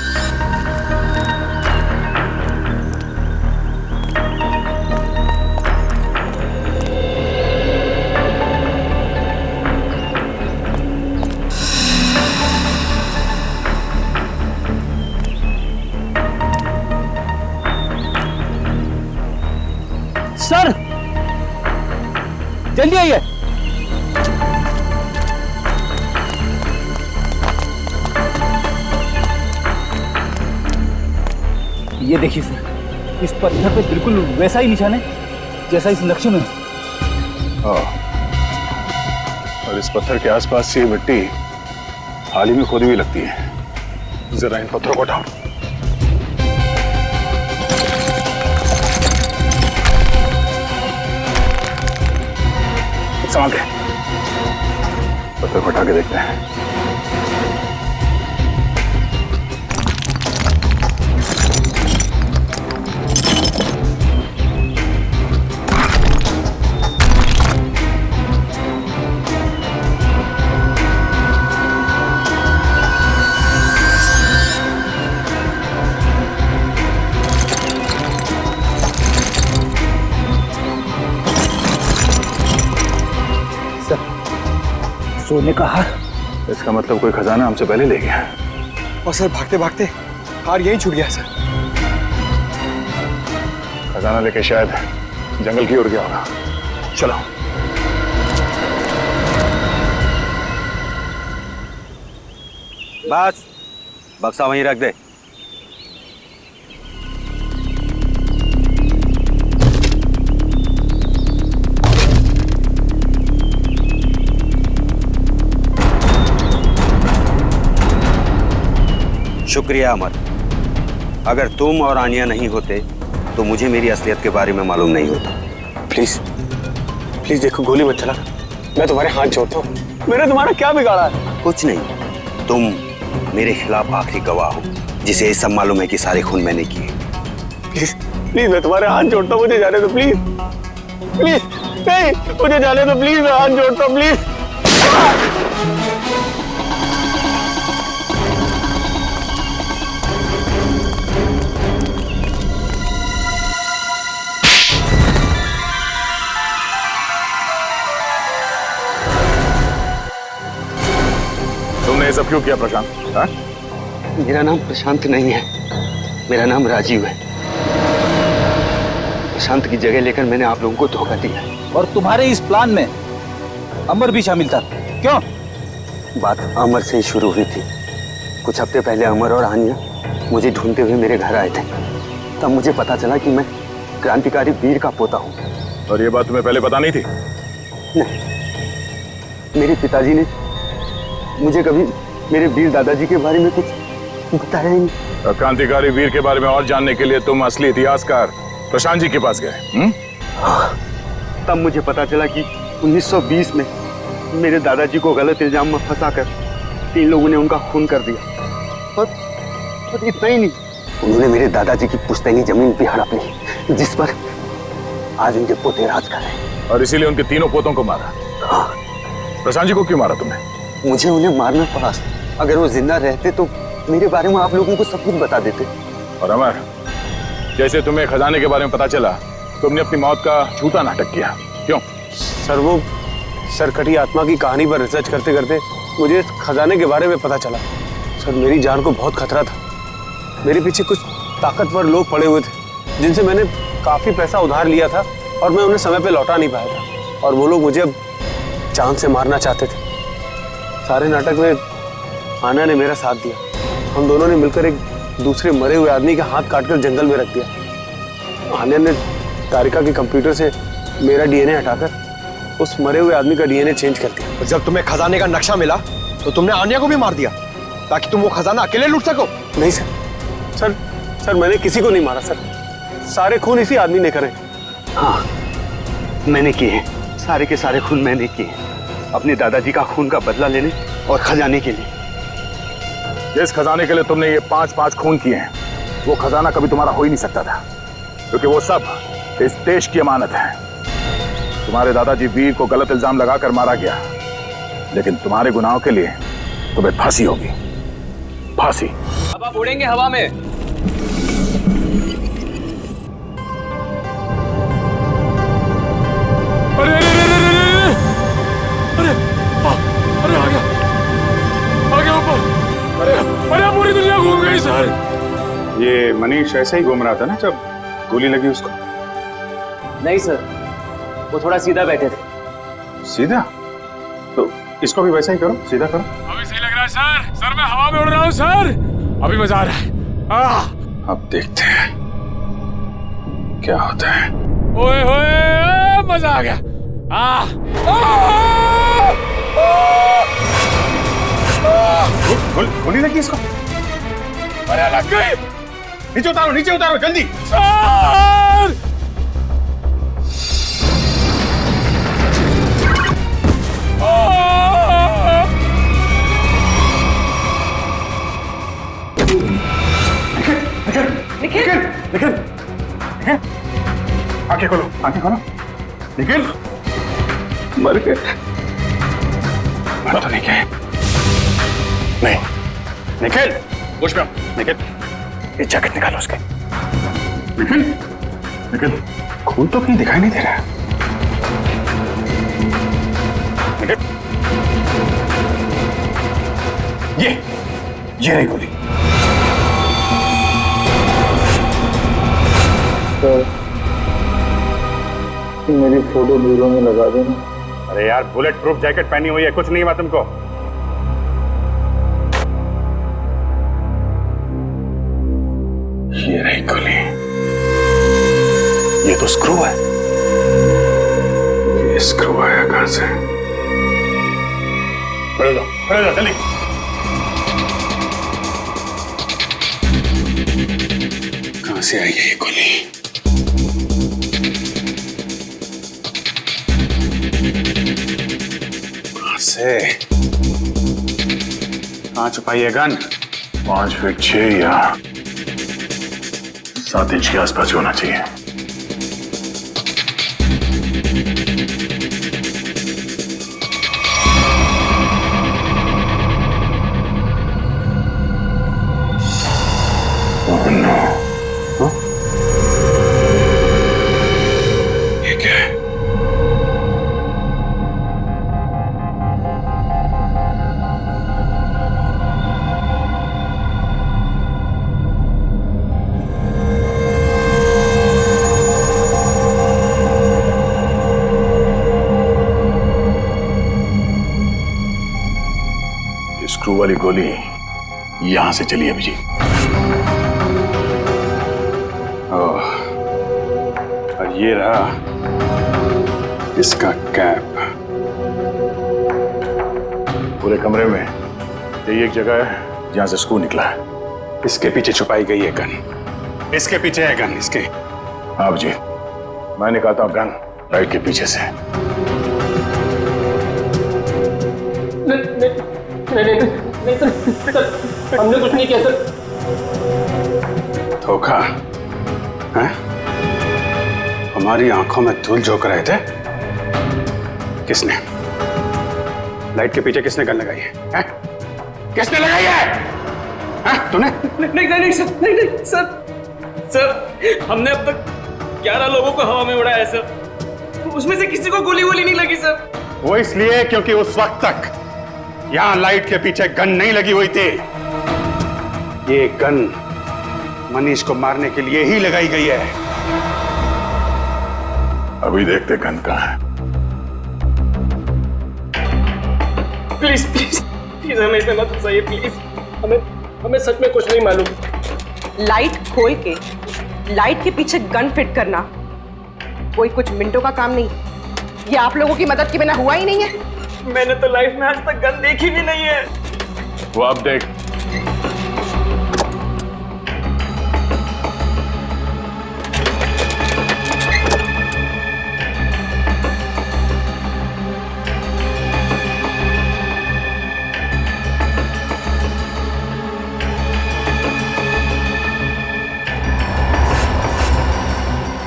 सर, जल्दी आइए। ये देखिए सर, इस पत्थर पे बिल्कुल वैसा ही निशान है जैसा इस नक्शे में। हाँ, और इस पत्थर के आसपास से मिट्टी हाल ही में खोदी हुई लगती है। जरा इन पत्थरों को हटाओ। संभाल के पत्थर को हटा के देखते हैं। सोने का हार। इसका मतलब कोई खजाना हमसे पहले ले गया। और सर, भागते भागते हार यहीं छूट गया सर। खजाना लेके शायद जंगल की ओर गया होगा। चलो। बस बक्सा वहीं रख दे। शुक्रिया अमर। अगर तुम और आनिया नहीं होते तो मुझे मेरी असलियत के बारे में मालूम नहीं होता। प्लीज प्लीज देखो, गोली मत चला, मैं तुम्हारे हाथ जोड़ता हूँ। मैंने तुम्हारा क्या बिगाड़ा है? कुछ नहीं, तुम मेरे खिलाफ आखिरी गवाह हो जिसे ये सब मालूम है कि सारे खून मैंने किए। प्लीज प्लीज मैं तुम्हारे हाथ जोड़ता हूँ, मुझे जाने दो प्लीज। प्लीज नहीं, मुझे जाने दो प्लीज, मैं हाथ जोड़ता हूँ प्लीज। तुमने ये सब क्यों किया प्रशांत? हाँ? मेरा नाम प्रशांत नहीं है, मेरा नाम राजीव है। प्रशांत की जगह लेकर मैंने आप लोगों को धोखा दिया है। और तुम्हारे इस प्लान में अमर भी शामिल था, क्यों? बात अमर से ही शुरू हुई थी। कुछ हफ्ते पहले अमर और आनिया मुझे ढूंढते हुए मेरे घर आए थे। तब मुझे पता चला कि मैं क्रांतिकारी वीर का पोता हूँ। और ये बात तुम्हें पहले पता नहीं थी? नहीं, मेरे पिताजी ने मुझे कभी मेरे वीर दादाजी के बारे में कुछ बताया ही नहीं। क्रांतिकारी वीर के बारे में और जानने के लिए तुम असली इतिहासकार प्रशांत जी के पास गए? हाँ, तब मुझे पता चला कि 1920 में मेरे दादाजी को गलत इल्जाम में फंसाकर 3 लोगों ने उनका खून कर दिया। और इतना ही नहीं, उन्होंने मेरे दादाजी की पुश्तैनी जमीन भी हड़प ली, जिस पर आज उनके पोते राज कर रहे हैं। और इसीलिए उनके तीनों पोतों को मारा? हाँ। प्रशांत जी को क्यों मारा तुमने? मुझे उन्हें मारना पड़ा। अगर वो जिंदा रहते तो मेरे बारे में आप लोगों को सब कुछ बता देते। और अमर, जैसे तुम्हें खजाने के बारे में पता चला, तुमने अपनी मौत का झूठा नाटक किया, क्यों? सर, वो सरकटी आत्मा की कहानी पर रिसर्च करते करते मुझे खजाने के बारे में पता चला। सर, मेरी जान को बहुत खतरा था। मेरे पीछे कुछ ताकतवर लोग पड़े हुए थे, जिनसे मैंने काफी पैसा उधार लिया था और मैं उन्हें समय पे लौटा नहीं पाया था। और वो लोग मुझे अब जान से मारना चाहते थे। सारे नाटक में आना ने मेरा साथ दिया। हम दोनों ने मिलकर एक दूसरे मरे हुए आदमी का हाथ काटकर जंगल में रख दिया। आन्या ने तारिका के कंप्यूटर से मेरा डीएनए हटाकर उस मरे हुए आदमी का डीएनए चेंज कर दिया। जब तुम्हें खजाने का नक्शा मिला तो तुमने आन्या को भी मार दिया ताकि तुम वो खजाना अकेले लूट सको? नहीं सर, सर सर मैंने किसी को नहीं मारा सर। सारे खून इसी आदमी ने करे। हाँ, मैंने किए, सारे के सारे खून मैंने किए, अपने दादाजी का खून का बदला लेने और खजाने के लिए। जिस खजाने के लिए तुमने ये 5-5 खून किए हैं, वो खजाना कभी तुम्हारा हो ही नहीं सकता था, क्योंकि वो सब इस देश की अमानत है। तुम्हारे दादाजी वीर को गलत इल्जाम लगाकर मारा गया, लेकिन तुम्हारे गुनाहों के लिए तुम्हें फांसी होगी, फांसी। अब आप उड़ेंगे हवा में। अरे अरे अरे अरे आ गया ऊपर। अरे अरे पूरी दुनिया घूम गई सर। ये मनीष ऐसे ही घूम रहा था ना जब गोली लगी उसको? नहीं सर, वो थोड़ा सीधा बैठे थे। सीधा? तो इसको भी वैसा ही करो, सीधा करो। अभी सही लग रहा है सर। सर मैं हवा में उड़ रहा हूँ सर, अभी मजा आ रहा है। अब देखते हैं क्या होता है। ओए होए, मजा आ गया। गोली लगी इसको? अरे लग गई। नीचे उतारो, नीचे उतारो जल्दी। सर निखिल, निखिल, आंखें खोलो, आंखें खोलो। निखिल, मर गए। मर तो नहीं गए। नहीं, निखिल, होश में आओ। निखिल, ये जैकेट निकालो उसके। निखिल, निखिल, खून तो कहीं दिखाई नहीं दे रहा है। निखिल, ये रही गोली। मेरी फोटो ब्यूरो में लगा देना। अरे यार, बुलेट प्रूफ जैकेट पहनी हुई है, कुछ नहीं हुआ तुमको। ये रही गोली। ये तो स्क्रू है। ये स्क्रू आया कहां से? खड़े जा जल्दी। कहां से आई है ये गोली? कहां से? कहां छुपाई है गन? 5 फीट 6 या 7 इंच के आसपास होना चाहिए। Oh no. Huh? ये क्या है? स्क्रू वाली गोली यहां से चली अभिजीत। और ये रहा इसका कैप। पूरे कमरे में यही एक जगह है जहां से स्क्रू निकला है। इसके पीछे छुपाई गई है गन। इसके पीछे है गन इसके। हाँ जी, मैं निकालता हूं गन लाइट के पीछे से। नहीं सर, हमने कुछ नहीं किया सर। धोखा है? हमारी आंखों में धूल झोंक रहे थे। किसने? लाइट के पीछे किसने गन लगाई है? किसने लगाई है? तूने? नहीं सर, हमने अब तक 11 लोगों को हवा में उड़ाया है सर। उसमें से किसी को गोली वोली नहीं लगी सर। वो इसलिए क्योंकि उस वक्त तक यहां लाइट के पीछे गन नहीं लगी हुई थी। ये गन मनीष को मारने के लिए ही लगाई गई है। अभी देखते गन कहां है। प्लीज प्लीज प्लीज हमें इसमें मत फंसाइए प्लीज। हमें सच में कुछ नहीं मालूम। लाइट खोल के लाइट के पीछे गन फिट करना कोई कुछ मिनटों का काम नहीं। ये आप लोगों की मदद के बिना हुआ ही नहीं है। मैंने तो लाइफ में आज तक गन देखी भी नहीं है। वो अब देख।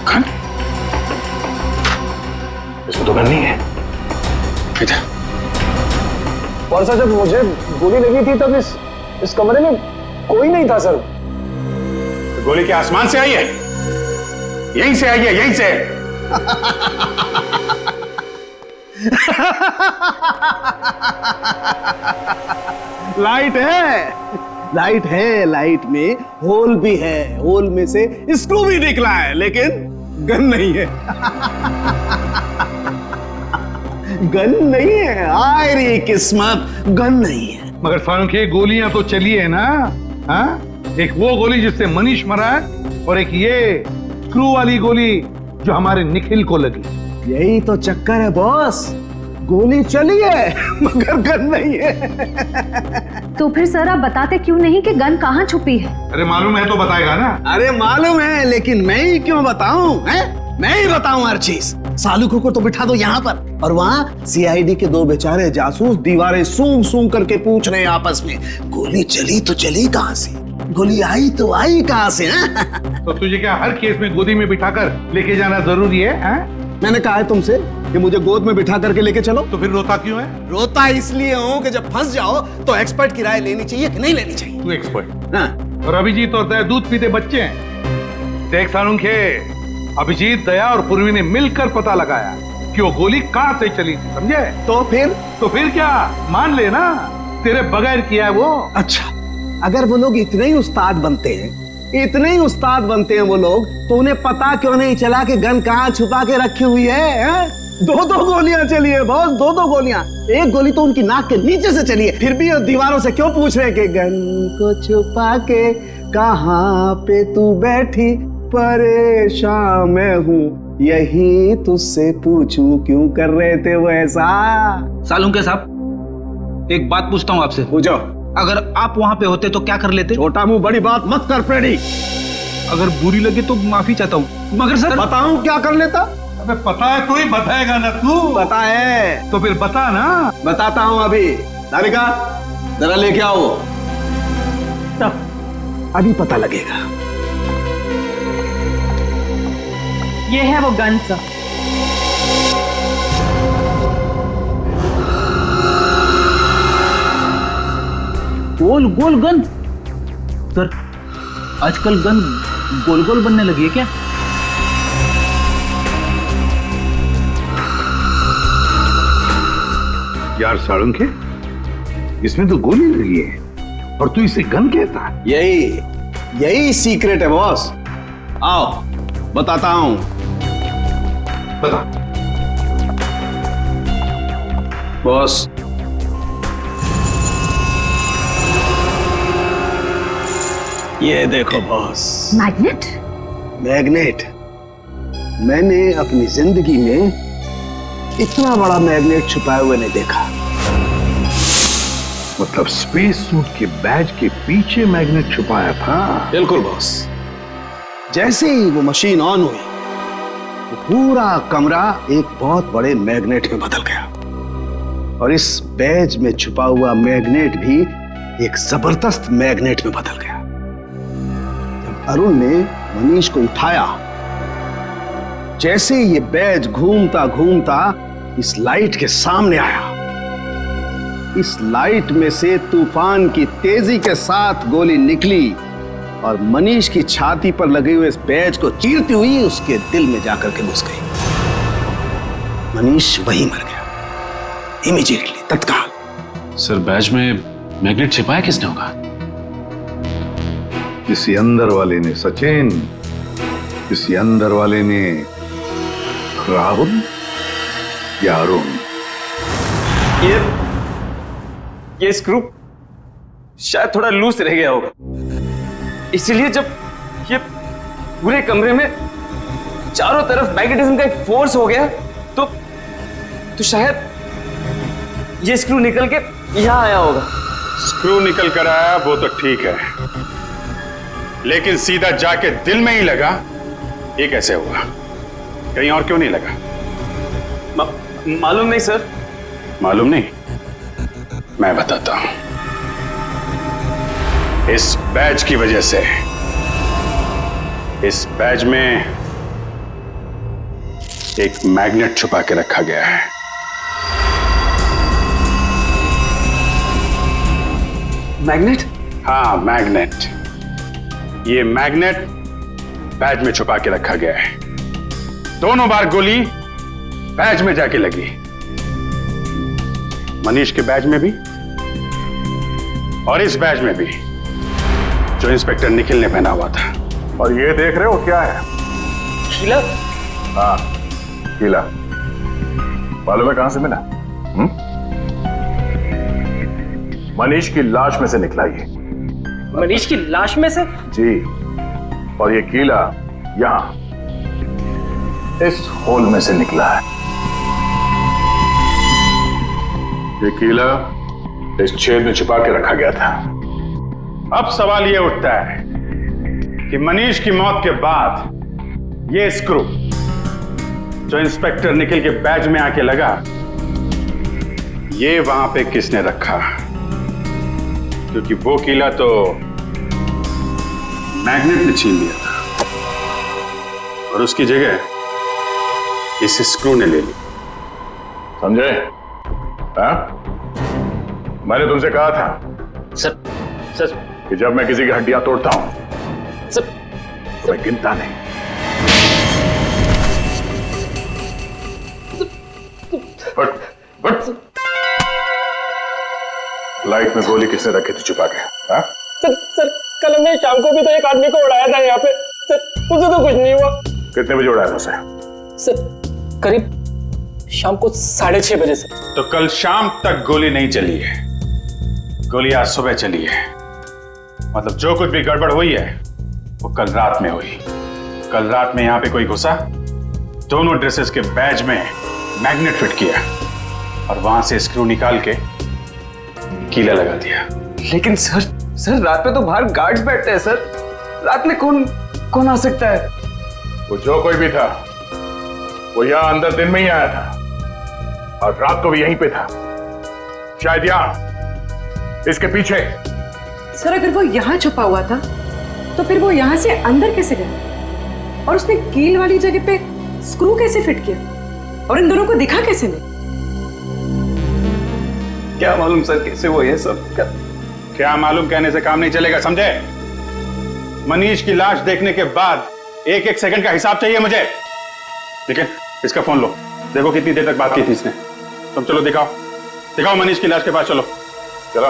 गन? इसमें तो गन नहीं है। इधर। और सर, जब मुझे गोली लगी थी तब इस कमरे में कोई नहीं था सर। तो गोली क्या आसमान से आई है? यहीं से आई है, यहीं से। लाइट है, लाइट है, लाइट में होल भी है, होल में से स्क्रू भी निकला है, लेकिन गन नहीं है। गन नहीं है। आय रे किस्मत, गन नहीं है। मगर सांख्य गोलियां तो चली है ना? हाँ? एक वो गोली जिससे मनीष मरा है और एक ये स्क्रू वाली गोली जो हमारे निखिल को लगी। यही तो चक्कर है बॉस, गोली चली है मगर गन नहीं है। तो फिर सर आप बताते क्यों नहीं कि गन कहाँ छुपी है? अरे मालूम है तो बताएगा ना। अरे मालूम है, लेकिन मैं ही क्यों बताऊं? मैं ही बताऊं हर चीज। सालुखों को तो बिठा दो यहाँ पर, और वहाँ सीआईडी के 2 बेचारे जासूस दीवारें सूंघ सूंघ करके पूछ रहे हैं आपस में, गोली चली तो चली कहाँ से, गोली आई तो आई कहाँ से? तो तुझे क्या हर केस में गोदी में बिठाकर लेके जाना जरूरी है? मैंने कहा है तुमसे कि मुझे गोद में बिठा करके लेके चलो। तो फिर रोता क्यों है? रोता इसलिए हूँ कि जब फंस जाओ तो एक्सपर्ट की राय लेनी चाहिए कि नहीं लेनी चाहिए। तू एक्सपर्ट? हाँ। और अभिजीत और दया दूध पीते बच्चे हैं। देख सानुखे, अभिजीत, दया और पूर्वी ने मिलकर पता लगाया कि वो गोली कहां से चली थी, समझे? तो फिर क्या मान लेना, तेरे बगैर किया है वो। अच्छा, अगर वो लोग इतने ही उस्ताद बनते हैं, इतने ही उस्ताद बनते हैं वो लोग, तो उन्हें पता क्यों नहीं चला कि गन कहाँ छुपा के रखी हुई है? 2-2 गोलियां चली है बॉस, 2-2 गोलियां। एक गोली तो उनकी नाक के नीचे से चली है, फिर भी दीवारों से क्यों पूछ रहे हैं कि गन को छुपा के कहाँ पे तू बैठी परेशान मैं हूँ, यही तुझसे पूछूं क्यों कर रहे थे वो ऐसा। सालुंके साहब, एक बात पूछता हूँ आपसे। पूछो। अगर आप वहां पे होते तो क्या कर लेते? छोटा मुंह बड़ी बात मत कर प्रेडी। अगर बुरी लगे तो माफी चाहता हूँ, मगर सर बताऊं क्या कर लेता? अबे पता है तू ही बताएगा ना तू। पता है तो फिर बता ना। बताता हूँ अभी। राधिका जरा लेके आओ। अभी पता लगेगा। ये है वो गन सर। गोल गोल गन? सर आजकल गन गोल गोल बनने लगी है क्या? यार साळुंखे, इसमें तो गोली लगी है और तू इसे गन कहता है? यही सीक्रेट है बॉस। आओ बताता हूं। बता। बॉस, ये देखो बॉस। मैग्नेट? मैग्नेट। मैंने अपनी जिंदगी में इतना बड़ा मैग्नेट छुपाए हुए नहीं देखा। मतलब स्पेस सूट के बैज के पीछे मैग्नेट छुपाया था? बिल्कुल बॉस। जैसे ही वो मशीन ऑन हुई, वो पूरा कमरा एक बहुत बड़े मैग्नेट में बदल गया और इस बैज में छुपा हुआ मैग्नेट भी एक जबरदस्त मैग्नेट में बदल गया। जब अरुण ने मनीष को उठाया, जैसे ये बैज घूमता घूमता इस लाइट के सामने आया, इस लाइट में से तूफान की तेजी के साथ गोली निकली और मनीष की छाती पर लगे हुए इस बैज को चीरती हुई उसके दिल में जाकर के घुस गई। मनीष वहीं मर गया, इमीडिएटली, तत्काल। सर बैज में मैग्नेट छिपाया किसने होगा? किसी अंदर वाले ने सचिन, किसी अंदर वाले ने राहुल या अरुण। ये स्क्रू शायद थोड़ा लूज रह गया होगा, इसीलिए जब ये पूरे कमरे में चारों तरफ मैग्नेटिज्म का एक फोर्स हो गया तो शायद ये स्क्रू निकल के यहां आया होगा। स्क्रू निकल कर आया वो तो ठीक है, लेकिन सीधा जाके दिल में ही लगा, ये कैसे हुआ? कहीं और क्यों नहीं लगा? मालूम नहीं सर। मालूम नहीं? मैं बताता हूं। इस बैज की वजह से इस बैज में एक मैग्नेट छुपा के रखा गया है। मैग्नेट? हाँ, मैग्नेट। ये मैग्नेट बैज में छुपा के रखा गया है। दोनों बार गोली बैज में जाके लगी, मनीष के बैज में भी और इस बैज में भी जो इंस्पेक्टर निखिल ने पहना हुआ था। और ये देख रहे हो क्या है? कीला? हाँ, कीला। मालूम है कहां से मिला? मनीष की लाश में से निकला ये। मनीष की लाश में से? जी। और ये कीला यहां इस होल में से निकला है। ये कीला इस छेद में छुपा के रखा गया था। अब सवाल यह उठता है कि मनीष की मौत के बाद ये स्क्रू जो इंस्पेक्टर निखिल के बैज में आके लगा, ये वहां पे किसने रखा? क्योंकि वो कीला तो मैग्नेट ने छीन लिया था और उसकी जगह इस स्क्रू ने ले ली। समझे? मैंने तुमसे कहा था सर कि जब मैं किसी की हड्डियां तोड़ता हूं सर तो मैं गिनता नहीं। बट लाइट में गोली किसने रखी थी छुपा के? सर कल हमने शाम को भी तो एक आदमी को उड़ाया था यहाँ पे। सर मुझे तो कुछ नहीं हुआ। कितने बजे उड़ाया था उसे? सर करीब शाम को 6:30 बजे से। तो कल शाम तक गोली नहीं चली है, गोली आज सुबह चली है। मतलब जो कुछ भी गड़बड़ हुई है वो कल रात में हुई। कल रात में यहाँ पे कोई घुसा, दोनों ड्रेसेस के बैज में मैग्नेट फिट किया और वहां से स्क्रू निकाल के कीला लगा दिया। लेकिन सर रात में तो बाहर गार्ड्स बैठते हैं सर, रात में कौन आ सकता है? वो जो कोई भी था वो यहाँ अंदर दिन में ही आया था और रात को भी यहीं पे था, शायद यहाँ इसके पीछे। सर अगर वो यहाँ छुपा हुआ था तो फिर वो यहाँ से अंदर कैसे गया? और उसने कील वाली जगह पे स्क्रू कैसे फिट किया? और इन दोनों को दिखा कैसे नहीं? क्या मालूम सर कैसे वो ये सब क्या मालूम कहने से काम नहीं चलेगा, समझे? मनीष की लाश देखने के बाद एक एक सेकंड का हिसाब चाहिए मुझे। ठीक है, इसका फोन लो, देखो कितनी देर तक बात की थी इसने। तुम चलो दिखाओ मनीष की लाश के पास चलो। चलो,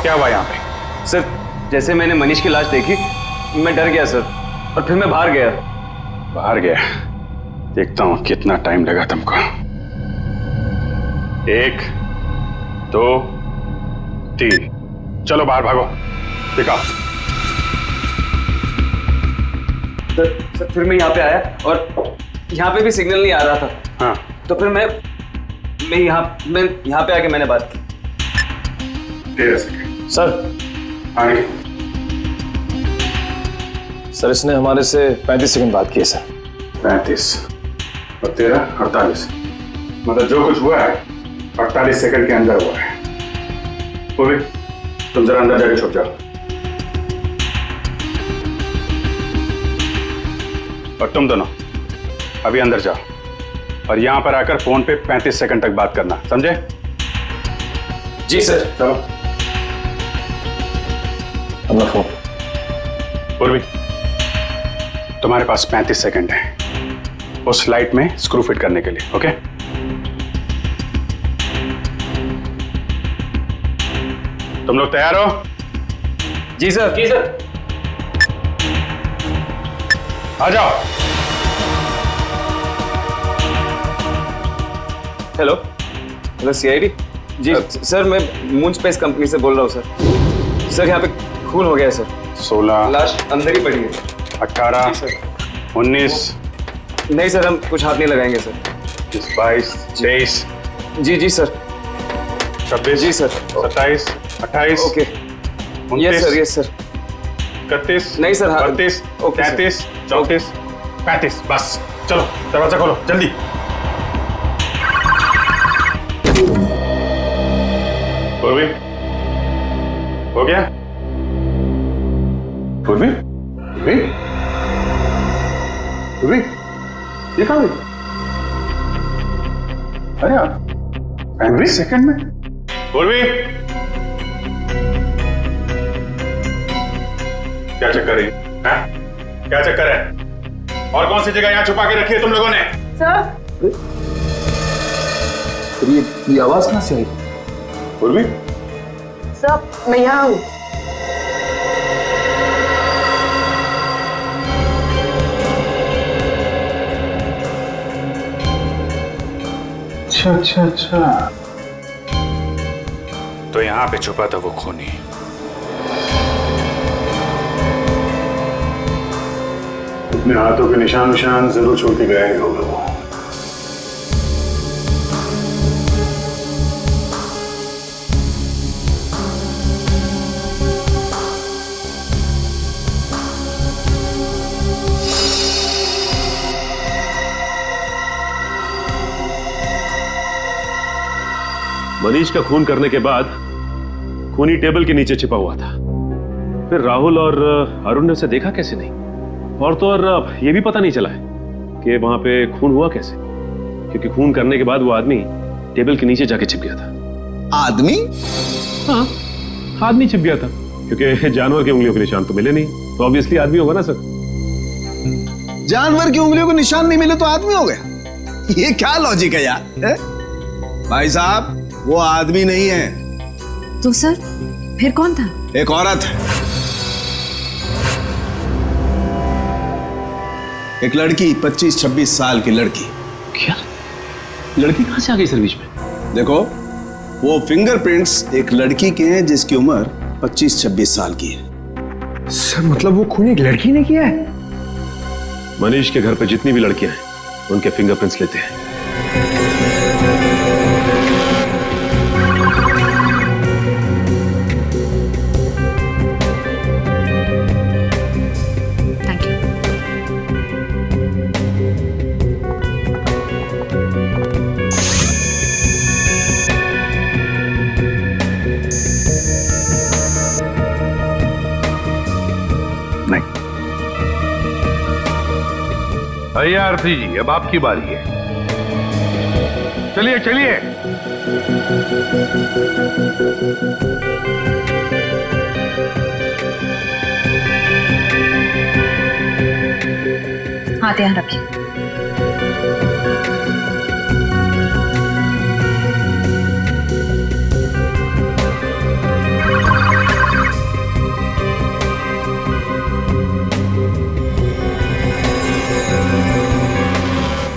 क्या हुआ यहाँ पे? सर जैसे मैंने मनीष की लाश देखी मैं डर गया सर, और फिर मैं बाहर गया। बाहर गया? देखता हूं कितना टाइम लगा तुमको। 1 2 3, चलो बाहर भागो, दिखाओ। सर फिर मैं यहाँ पे आया और यहाँ पे भी सिग्नल नहीं आ रहा था। हाँ। तो फिर मैं यहाँ पे आके मैंने बात की। 13 सेकंड। सर आगे। सर इसने हमारे से 35 सेकंड बात की है सर। 35 और 13 48, मतलब जो कुछ हुआ है 48 सेकंड के अंदर हुआ है। पूर्वी, तुम जरा अंदर जाके छुप जाओ। और तुम दोनों अभी अंदर जाओ और यहां पर आकर फोन पे 35 सेकंड तक बात करना, समझे? जी सर। चलो। अपना फोन। पूर्वी, तुम्हारे पास 35 सेकंड है उस लाइट में स्क्रू फिट करने के लिए, ओके? तुम लोग तैयार हो? जी सर। जी सर। आ जाओ। हेलो सीआईडी जी। सर मैं मून स्पेस कंपनी से बोल रहा हूँ सर। सर यहाँ पे खून हो गया है सर। 16 लाश अंदर ही पड़ी है। 18 19 नहीं सर, हम कुछ हाथ नहीं लगाएंगे सर। 22 23 जी सर। 26 जी सर। 27 28 ओके। यस सर 31 नहीं सर। 32 33 34 35, बस चलो दरवाजा खोलो जल्दी। पूर्वी, हो गया? पूर्वी, ये कहाँ गई? अरे यार 35 सेकंड में। पूर्वी, क्या चक्कर है? क्या चक्कर है? और कौन सी जगह यहाँ छुपा के रखी है तुम लोगों ने? सर ये आवाज कहाँ से आई? पूर्वी, सर मैं यहाँ हूँ। अच्छा। तो यहाँ पे छुपा था वो खूनी। अपने हाथों के निशान जरूर छोड़ के गया होगा वो। मनीष का खून करने के बाद खूनी टेबल के नीचे छिपा हुआ था। फिर राहुल और अरुण ने उसे देखा कैसे नहीं, और तो और ये भी पता नहीं चला है कि वहां पे खून हुआ कैसे, क्योंकि खून करने के बाद वो आदमी टेबल के नीचे जाके छिप गया था। आदमी? हाँ, आदमी छिप गया था, क्योंकि जानवर की उंगलियों के निशान तो मिले नहीं, तो ऑब्वियसली आदमी होगा ना सर। जानवर की उंगलियों के निशान नहीं मिले तो आदमी हो गया? ये क्या लॉजिक है यार? है? भाई साहब वो आदमी नहीं है। तो सर फिर कौन था? एक औरत है, एक लड़की, 25-26 साल की लड़की। क्या? लड़की कहां से आ गई सर बीच में? देखो वो फिंगरप्रिंट्स एक लड़की के हैं जिसकी उम्र 25-26 साल की है। सर मतलब वो खून एक लड़की ने किया है? मनीष के घर पे जितनी भी लड़कियां हैं उनके फिंगरप्रिंट्स लेते हैं। Thank you. भैया आरती जी, अब आपकी बारी है। चलिए चलिए। हाथ यहाँ रखिए।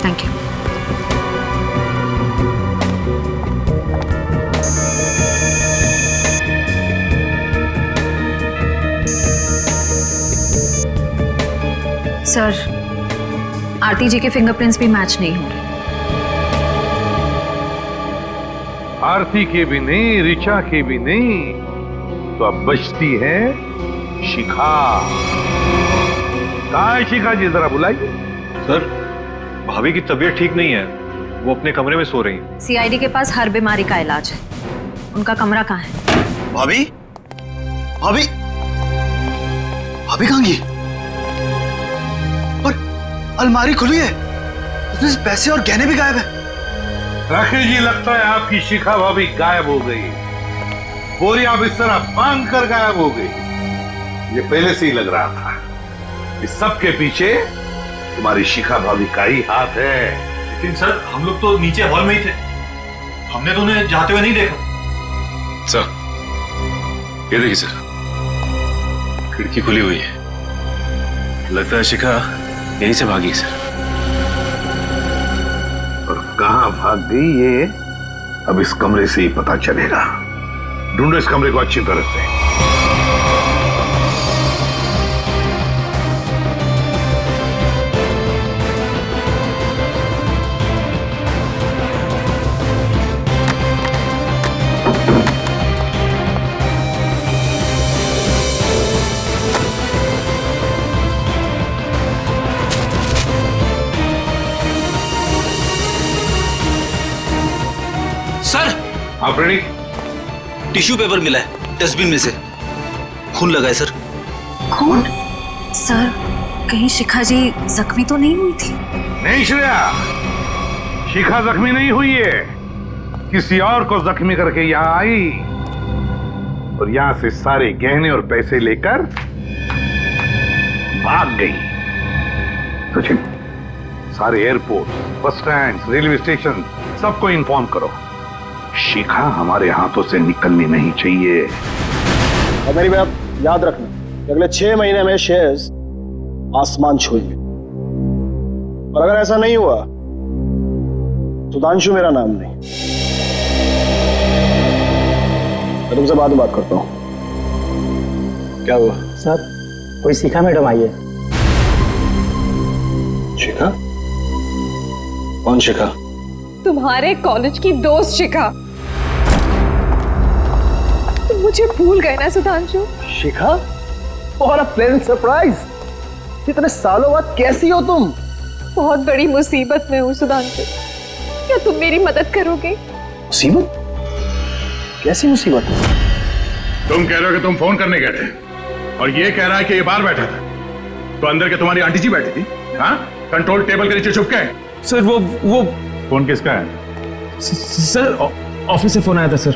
Thank you. सर, आरती जी के फिंगरप्रिंट्स भी मैच नहीं हो रहे। आरती के भी नहीं, ऋचा के भी नहीं, तो अब बचती है शिखा। कहाँ है शिखा जी, जरा बुलाइए। सर, भाभी की तबीयत ठीक नहीं है, वो अपने कमरे में सो रही हैं। सीआईडी के पास हर बीमारी का इलाज है। उनका कमरा कहाँ है? भाभी, भाभी, भाभी कहाँ गई? और अलमारी खुली है, उसमें से पैसे और गहने भी गायब है। राकेश जी, लगता है आपकी शिखा भाभी गायब हो गई। बोरिया बिस्तर बांध कर गायब हो गई। ये पहले से ही लग रहा था। इस सब के पीछे तुम्हारी शिखा भाभी का ही हाथ है। लेकिन सर, हम लोग तो नीचे हॉल में ही थे, हमने तो उन्हें जाते हुए नहीं देखा। सर, ये देखिए सर, खिड़की खुली हुई है। लगता है शिखा यहीं से भागी सर। और कहां भाग गई ये अब इस कमरे से ही पता चलेगा। ढूंढो इस कमरे को अच्छी तरह से। सर, आप रेडी? टिश्यू पेपर मिला है डस्टबिन में से, खून लगा है सर। खून? सर, कहीं शिखा जी जख्मी तो नहीं हुई थी? नहीं श्रेया, शिखा जख्मी नहीं हुई है, किसी और को जख्मी करके यहां आई और यहां से सारे गहने और पैसे लेकर भाग गई। सचिन, सारे airport, bus stand, railway station सबको इन्फॉर्म करो, शिखा हमारे हाथों से निकलनी नहीं चाहिए। और मेरी बात याद रखना, अगले 6 महीने में शेयर्स आसमान छूएंगे। और अगर ऐसा नहीं हुआ, सुधांशु मेरा नाम नहीं। मैं तुमसे बाद में बात करता हूं। क्या हुआ? सर, कोई शिखा मैडम आई है। शिखा? कौन शिखा? तुम्हारे कॉलेज की दोस्त शिखा। तुम मुझे भूल गए ना सुधांशु? शिखा? और प्लेजेंट सरप्राइज। इतने सालों बाद कैसी हो तुम? बहुत बड़ी मुसीबत में हूँ सुधांशु, क्या तुम मेरी मदद करोगे? मुसीबत? कैसी मुसीबत? तुम कह रहे हो कि तुम फोन करने गए थे और ये कह रहा है कि ये बाहर बैठा था, तो अंदर के तुम्हारी आंटी जी बैठी थी? हाँ, कंट्रोल टेबल के नीचे छुप के। सर, वो फोन किसका है? सर, ऑफिस से फोन आया था सर।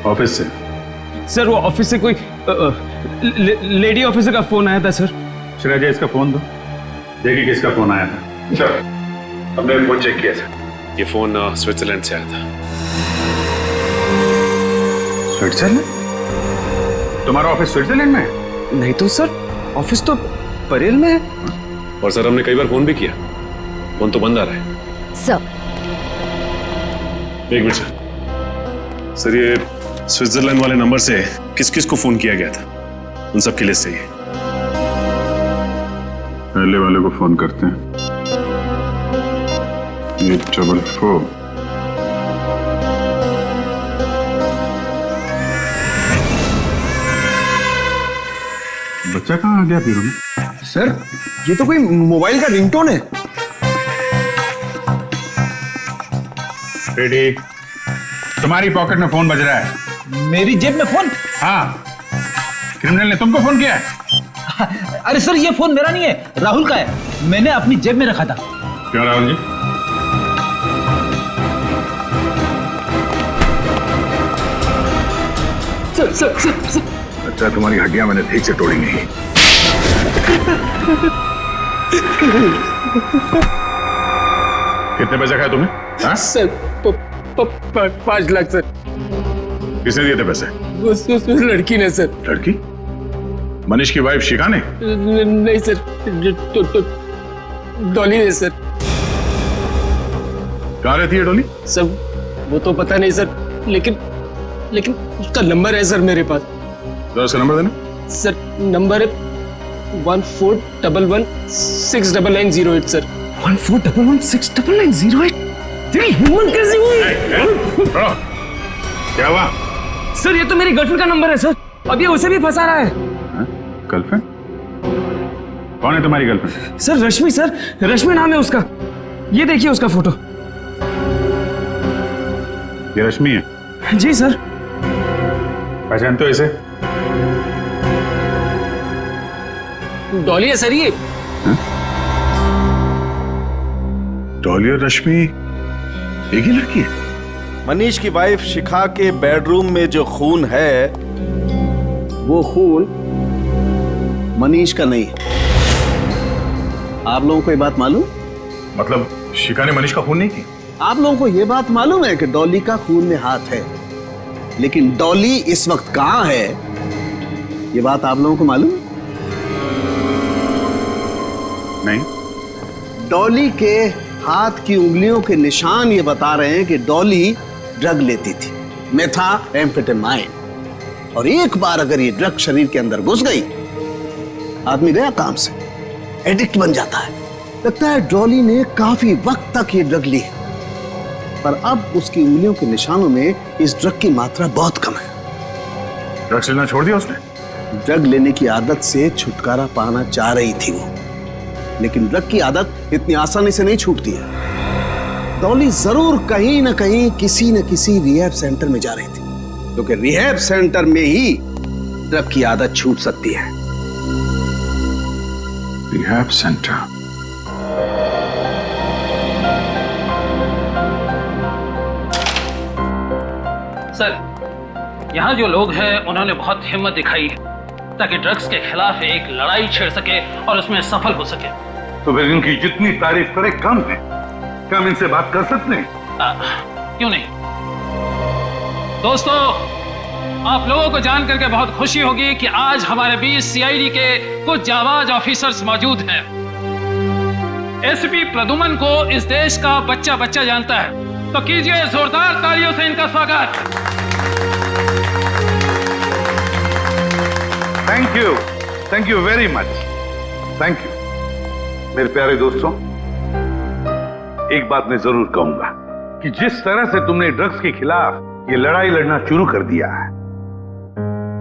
ऑफिस से? सर, वो ऑफिस से कोई लेडी ऑफिसर का फोन आया था सर। श्रेया जी, इसका फोन दो, देखिए किसका फोन आया था। सर, हमने फोन चेक किया था, ये फोन स्विट्जरलैंड से आया था। स्विट्जरलैंड? तुम्हारा ऑफिस स्विट्जरलैंड में है? नहीं तो सर, ऑफिस तो परेल में है। और सर, हमने कई बार फोन भी किया, फोन तो बंद आ रहा है। सर, एक मिनट सर, ये स्विट्जरलैंड वाले नंबर से किस किस को फोन किया गया था उन सब की लिस्ट चाहिए। पहले वाले को फोन करते हैं। 844। बच्चा कहाँ आ गया बीरू में? सर ये तो कोई मोबाइल का रिंगटोन है। रेडी। तुम्हारी पॉकेट में फोन बज रहा है। मेरी जेब में फोन? हाँ, क्रिमिनल ने तुमको फोन किया है? अरे सर ये फोन मेरा नहीं है, राहुल का है। मैंने अपनी जेब में रखा था। क्यों राहुल जी? सर अच्छा, तुम्हारी हड्डियां मैंने ठीक से तोड़ी नहीं। कितने पैसे खाए तुमने? हाँ? Sir 5 lakh sir. किसने दिए थे पैसे? उस लड़की ने सर। लड़की? मनीष की वाइफ शिखा ने? नहीं सर, डॉली ने सर। कहाँ रहती है डॉली? सर वो तो पता नहीं सर, लेकिन उसका नंबर है सर मेरे पास। जरा उसका नंबर देना। सर नंबर है 1411699908 सर। 1411699908? तेरी हिम्मत कैसे हुई? क्या हुआ? सर ये तो मेरी गर्लफ्रेंड का नंबर है सर। अब ये उसे भी फंसा रहा है। गर्लफ्रेंड? कौन है तुम्हारी गर्लफ्रेंड? सर रश्मि सर, रश्मि नाम है उसका। ये देखिए उसका फोटो। ये रश्मि है? जी सर। पहचानते हो इसे? डॉली है सर ये। डॉली और रश्मि एक ही लड़की है? मनीष की वाइफ शिखा के बेडरूम में जो खून है वो खून मनीष का नहीं है। आप लोगों को ये बात मालूम? मतलब शिखा ने मनीष का खून नहीं किया? आप लोगों को ये बात मालूम है कि डॉली का खून में हाथ है, लेकिन डॉली इस वक्त कहां है ये बात आप लोगों को मालूम है? नहीं। डॉली के हाथ की उंगलियों के निशान ये बता रहे हैं कि डॉली ड्रग लेती थी, मेथाम्फेटामाइन। और एक बार अगर ये ड्रग शरीर के अंदर घुस गई, आदमी गया काम से, एडिक्ट बन जाता है। लगता है डॉली ने काफी वक्त तक ये ड्रग ली, पर अब उसकी उंगलियों के निशानों में इस ड्रग की मात्रा बहुत कम है। ड्रग्स लेना छोड़ दिया उसने? ड्रग लेने की आदत से छुटकारा पाना चाह रही थी वो, लेकिन ड्रग की आदत इतनी आसानी से नहीं छूटती है। डॉली जरूर कहीं ना कहीं किसी न किसी रिहैब सेंटर में जा रही थी, क्योंकि रिहैब सेंटर में ही ड्रग की आदत छूट सकती है। Rehab centre? सर, यहाँ जो लोग हैं उन्होंने बहुत हिम्मत दिखाई है ताकि ड्रग्स के खिलाफ एक लड़ाई छेड़ सके और उसमें सफल हो सके। तो फिर इनकी जितनी तारीफ करे कम है। क्या हम इनसे बात कर सकते हैं? क्यों नहीं? दोस्तों, आप लोगों को जान करके बहुत खुशी होगी कि आज हमारे बीच सीआईडी के कुछ जाबाज ऑफिसर्स मौजूद हैं। एसपी प्रदुमन को इस देश का बच्चा बच्चा जानता है, तो कीजिए जोरदार तालियों से इनका स्वागत। Thank you very much. Thank you. मेरे प्यारे दोस्तों, एक बात मैं जरूर कहूंगा कि जिस तरह से तुमने ड्रग्स के खिलाफ ये लड़ाई लड़ना शुरू कर दिया है,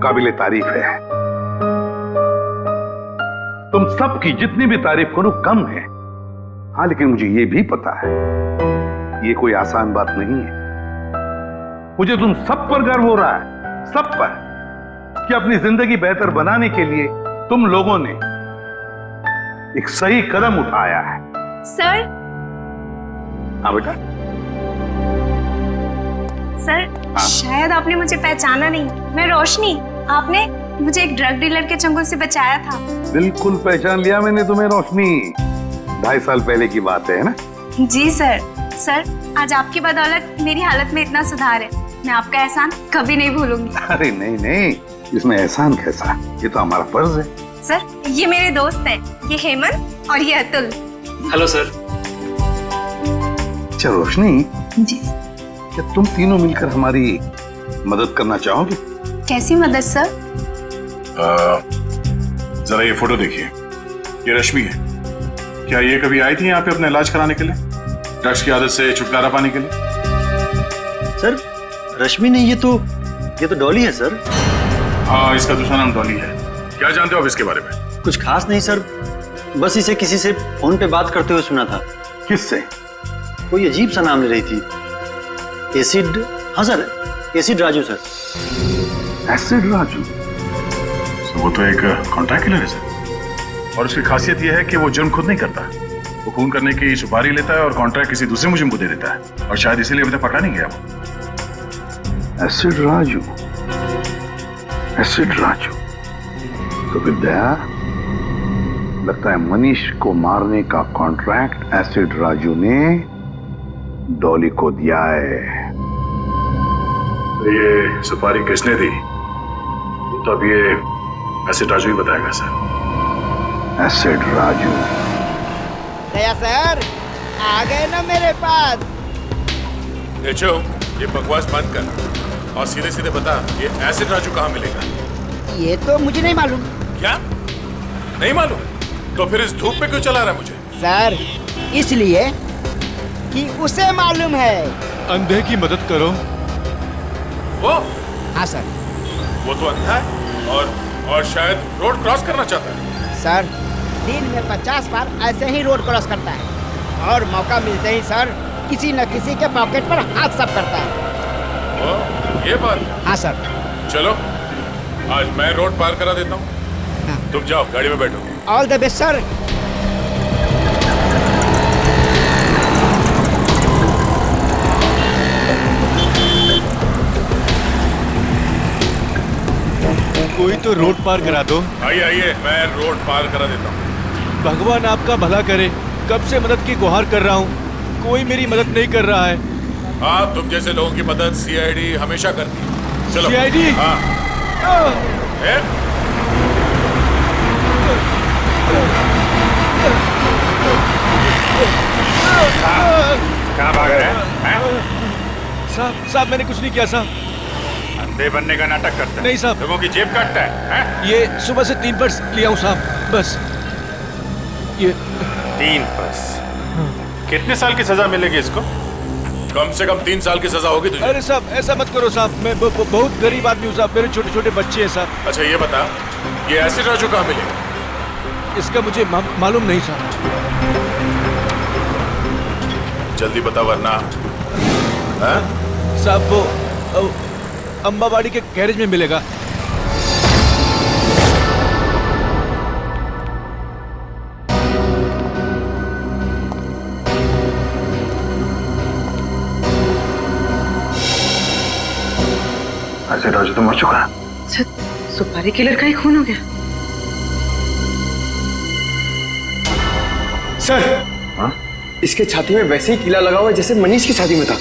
काबिले तारीफ है। तुम सबकी जितनी भी तारीफ करो कम है। हाँ, लेकिन मुझे ये भी पता है ये कोई आसान बात नहीं है। मुझे तुम सब पर गर्व हो रहा है, सब पर, कि अपनी जिंदगी बेहतर बनाने के लिए तुम लोगों ने एक सही कदम उठाया है। सर। हाँ बेटा। सर, शायद आपने मुझे पहचाना नहीं। मैं रोशनी। आपने मुझे एक ड्रग डीलर के चंगुल से बचाया था। बिल्कुल पहचान लिया मैंने तुम्हें रोशनी। 2.5 साल पहले की बात है ना? जी सर। सर, आज आपकी बदौलत मेरी हालत में इतना सुधार है, मैं आपका एहसान कभी नहीं भूलूंगी। अरे नहीं नहीं, इसमें एहसान कैसा, ये तो हमारा फर्ज है। सर, ये मेरे दोस्त हैं, ये हेमंत और ये अतुल। Hello sir. अच्छा रोशनी जी, क्या तुम तीनों मिलकर हमारी मदद करना चाहोगे? कैसी मदद सर? जरा ये फोटो देखिए, ये रश्मि है। क्या ये कभी आई थी यहाँ पे अपना इलाज कराने के लिए, ड्रग्स की आदत से छुटकारा पाने के लिए? सर रश्मि नहीं, ये तो डॉली है सर। हाँ, इसका दूसरा नाम डॉली है। क्या जानते हो आप इसके बारे में? कुछ खास नहीं सर, बस इसे किसी से फोन पे बात करते हुए सुना था। किससे? कोई अजीब सा नाम ले रही थी। एसिड, हाँ sir, acid Raju sir. Acid Raju? वो तो एक कॉन्ट्रैक्ट किलर है सर, और उसकी खासियत यह है कि वो जुर्म खुद नहीं करता। वो खून करने की सुपारी लेता है और कॉन्ट्रैक्ट किसी दूसरे मुजरिम को दे देता है, और शायद इसीलिए अभी तक पकड़ा नहीं गया वो। Acid Raju, acid Raju. तो विद्या, लगता है मनीष को मारने का कॉन्ट्रैक्ट एसिड राजू ने डॉली को दिया है। तो ये सुपारी किसने दी, तो अब ये एसिड राजू ही बताएगा सर। एसिड राजू। दया सर, आ गए ना मेरे पास। देखो, ये बकवास बंद कर और सीधे सीधे बता, ये एसिड राजू कहाँ मिलेगा? ये तो मुझे नहीं मालूम। क्या नहीं मालूम? तो फिर इस धूप पे क्यों चला रहा है मुझे? सर, इसलिए कि उसे मालूम है। अंधे की मदद करो। वो? हाँ सर। वो तो अंधा है और शायद रोड क्रॉस करना चाहता है। सर, दिन में 50 बार ऐसे ही रोड क्रॉस करता है, और मौका मिलते ही सर किसी न किसी के पॉकेट पर हाथ साफ करता है। ओ, ये बात है। हाँ सर। चलो, आज मैं रोड पार करा देता हूँ। हाँ। तुम जाओ, गाड़ी में बैठो। All the best sir. कोई तो रोड पार करा दो। आइए आइए, मैं रोड पार करा देता हूँ। भगवान आपका भला करे, कब से मदद की गुहार कर रहा हूँ, कोई मेरी मदद नहीं कर रहा है। हाँ, तुम जैसे लोगों की मदद सीआईडी हमेशा करती है। चलो। सीआईडी? हाँ। कहाँ भाग रहे हैं? साहब मैंने कुछ नहीं किया साहब। अंधे बनने का नाटक करता है? नहीं साहब। लोगों की जेब काटता है? ये सुबह से 3 पर्स लिया हूँ साहब, बस ये 3 पर्स। कितने साल की सजा मिलेगी इसको? कम से कम 3 साल की सजा होगी तुझे। अरे साहब ऐसा मत करो साहब, मैं बहुत गरीब आदमी हूँ साहब, मेरे छोटे छोटे बच्चे हैं साहब। अच्छा ये बता, ये एसिड राजू कहाँ मिलेगा? इसका मुझे मालूम नहीं साहब। जल्दी बता वरना। साहब वो अंबाबाड़ी के गैरेज में मिलेगा। एसिड राजू तो मर चुका है। सुपारी किलर का ही खून हो गया। सर, हाँ? इसके छाती में वैसे ही कीला लगा हुआ है जैसे मनीष की छाती में था।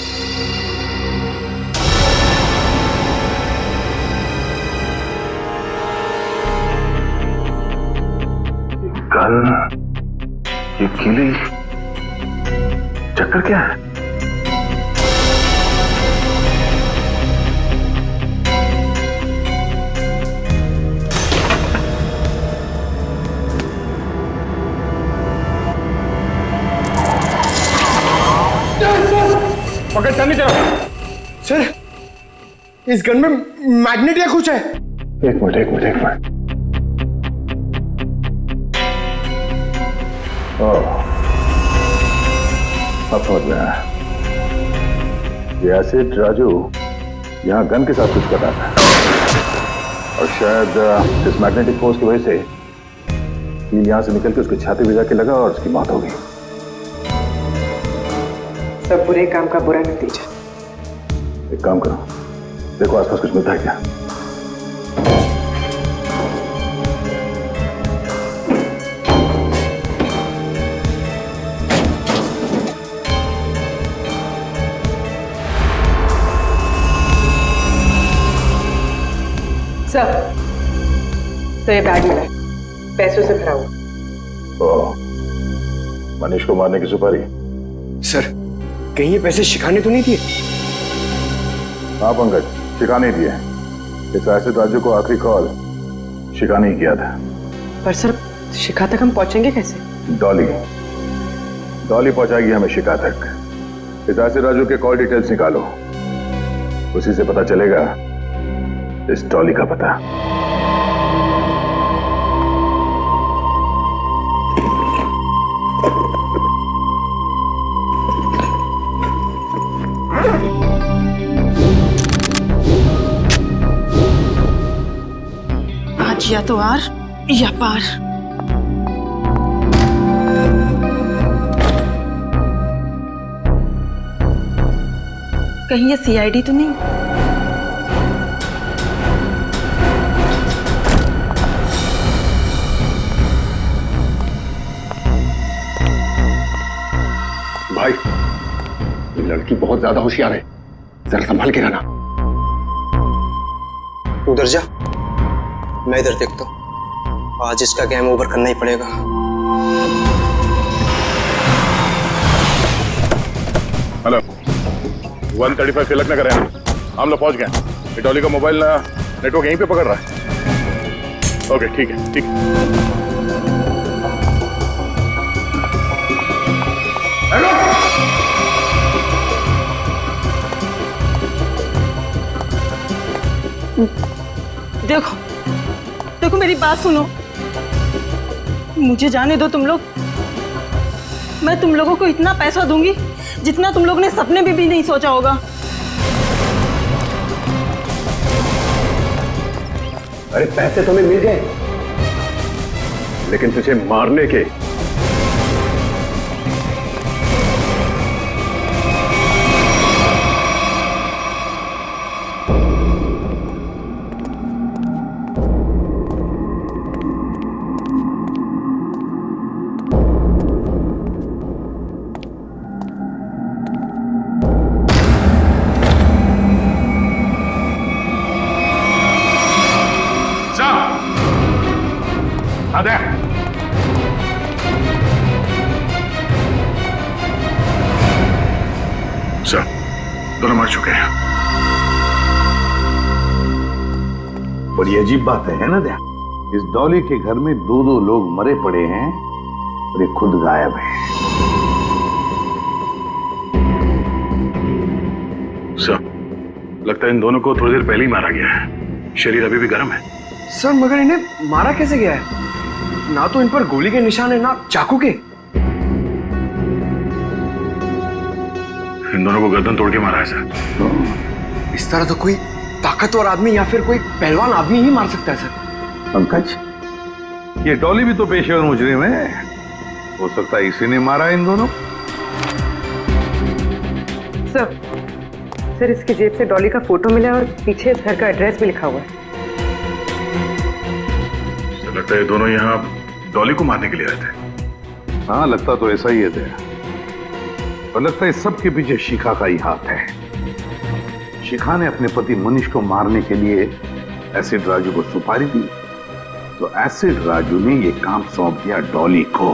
ये कीली चक्कर क्या है? पकड़ टानी तरफ। सर, इस गन में मैग्नेट या कुछ है। एक मिनट। अब समझ में आया। ये एसिड राजू यहाँ गन के साथ कुछ कर रहा था, और शायद इस मैग्नेटिक फोर्स की वजह से कील यहाँ से निकल के उसकी छाती में जाके लगा और उसकी मौत हो गई। सब बुरे काम का बुरा नतीजा। एक काम करो, देखो आसपास कुछ मिलता है क्या। सर, तो ये बैग मिला, पैसों से भरा हुआ। मनीष को मारने की सुपारी। सर, कहीं ये पैसे शिखा ने तो नहीं दिए? हाँ पंकज, शिखा नहीं दिए। इस एसिड राजू को आखिरी कॉल शिखा ने किया था। पर सर शिखा तक हम पहुंचेंगे कैसे? डॉली पहुंचाएगी हमें शिखा तक। इस एसिड राजू के कॉल डिटेल्स निकालो, उसी से पता चलेगा इस डॉली का पता। आज या तो आर या पार। कहीं ये सीआईडी तो नहीं? भाई ये लड़की बहुत ज्यादा होशियार है, जरा संभाल के रहना। उधर जा, मैं इधर देखता हूँ। आज इसका गेम ओवर करना ही पड़ेगा। हेलो, 135 तिलक नगर है, हम लोग पहुंच गए। ये डॉली का मोबाइल नेटवर्क यहीं पे पकड़ रहा है। ओके ठीक है, ठीक है। देखो देखो मेरी बात सुनो, मुझे जाने दो तुम लोग। मैं तुम लोगों को इतना पैसा दूंगी जितना तुम लोगों ने सपने में भी नहीं सोचा होगा। अरे पैसे तुम्हें मिल गए, लेकिन तुझे मारने के सर, दोनों मर चुके हैं। बड़ी अजीब बात है ना दया? इस डॉली के घर में दो लोग मरे पड़े हैं और ये खुद गायब है। सर, लगता है इन दोनों को थोड़ी देर पहले ही मारा गया है। शरीर अभी भी गर्म है। सर मगर इन्हें मारा कैसे गया है? ना तो इन पर गोली के निशान है, ना चाकू के। इन दोनों को गर्दन तोड़ के मारा है सर। इस तरह तो कोई ताकतवर आदमी या फिर कोई पहलवान आदमी ही मार सकता है सर। पंकज, ये डॉली भी तो पेशेवर मुजरिम है, हो सकता है इसी ने मारा इन दोनों। सर इसकी जेब से डॉली का फोटो मिला और पीछे इस घर का एड्रेस भी लिखा हुआ है। लगता है दोनों यहाँ डॉली को मारने के लिए आए थे। हाँ, लगता तो ऐसा ही है। और लगता है सब के पीछे शिखा का ही हाथ है। शिखा ने अपने पति मनीष को मारने के लिए एसिड राजू को सुपारी दी, तो एसिड राजू ने यह काम सौंप दिया डॉली को।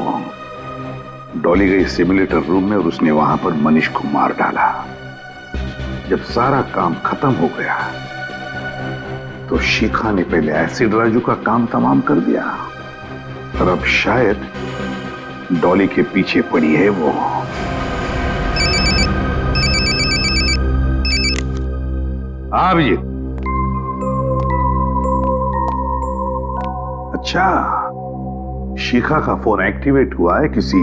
डॉली गई सिमुलेटर रूम में और उसने वहां पर मनीष को मार डाला। जब सारा काम खत्म हो गया तो शिखा ने पहले एसिड राजू का काम तमाम कर दिया और अब शायद डॉली के पीछे पड़ी है वो। हाँ अभिजीत। अच्छा, शिखा का फोन एक्टिवेट हुआ है किसी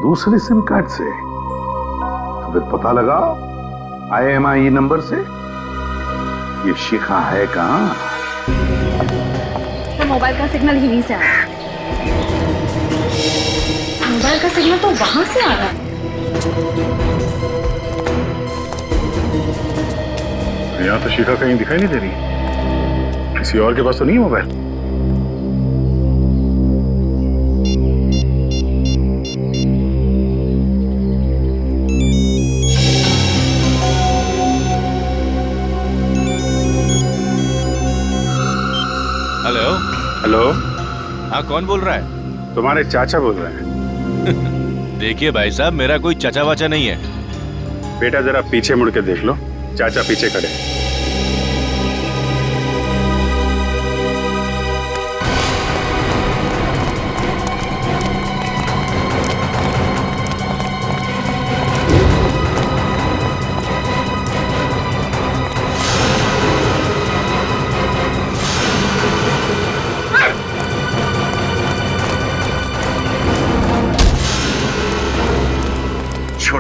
दूसरे सिम कार्ड से, तो फिर पता लगा IMEI नंबर से ये शिखा है कहां? तो मोबाइल का सिग्नल यहीं से आ रहा है। मोबाइल का सिग्नल तो वहां से आ रहा है। यहाँ तो शिखा कहीं दिखाई नहीं दे रही। किसी और के पास तो नहीं है मोबाइल? हेलो हेलो, हाँ कौन बोल रहा है? तुम्हारे चाचा बोल रहे हैं। देखिए भाई साहब, मेरा कोई चाचा वाचा नहीं है। बेटा जरा पीछे मुड़ के देख लो, चाचा पीछे खड़े।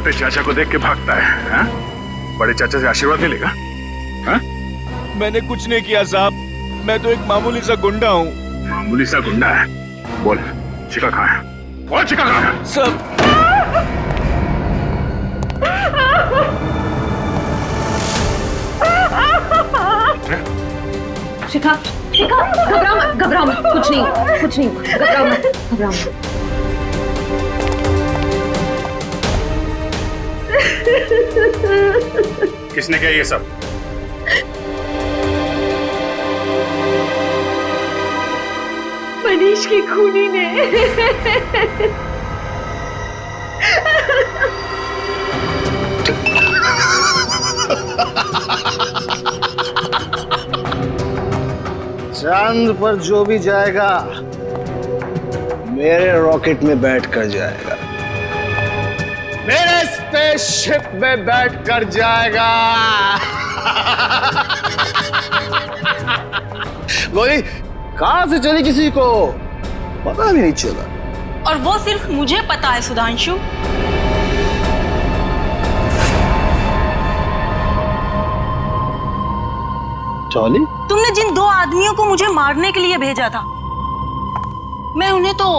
छोटे चाचा को देख के भागता है, हाँ? बड़े चाचा से आशीर्वाद ले लेगा, हाँ? मैंने कुछ नहीं किया साहब, मैं तो एक मामूली सा गुंडा हूँ। मामूली सा गुंडा है? बोल, चिका कहाँ है? बोल, चिका कहाँ है? सब शिखा, शिखा, घबराओ मत, घबराओ मत, कुछ नहीं, घबराओ मत, घबराओ मत। किसने किया ये सब? मनीष की खूनी ने। चांद पर जो भी जाएगा मेरे रॉकेट में बैठ कर जाएगा, मेरे स्पेसशिप में बैठ कर जाएगा। गोली कहां से चली किसी को पता भी नहीं चला, और वो सिर्फ मुझे पता है सुधांशु। चौली, तुमने जिन 2 आदमियों को मुझे मारने के लिए भेजा था, मैं उन्हें तो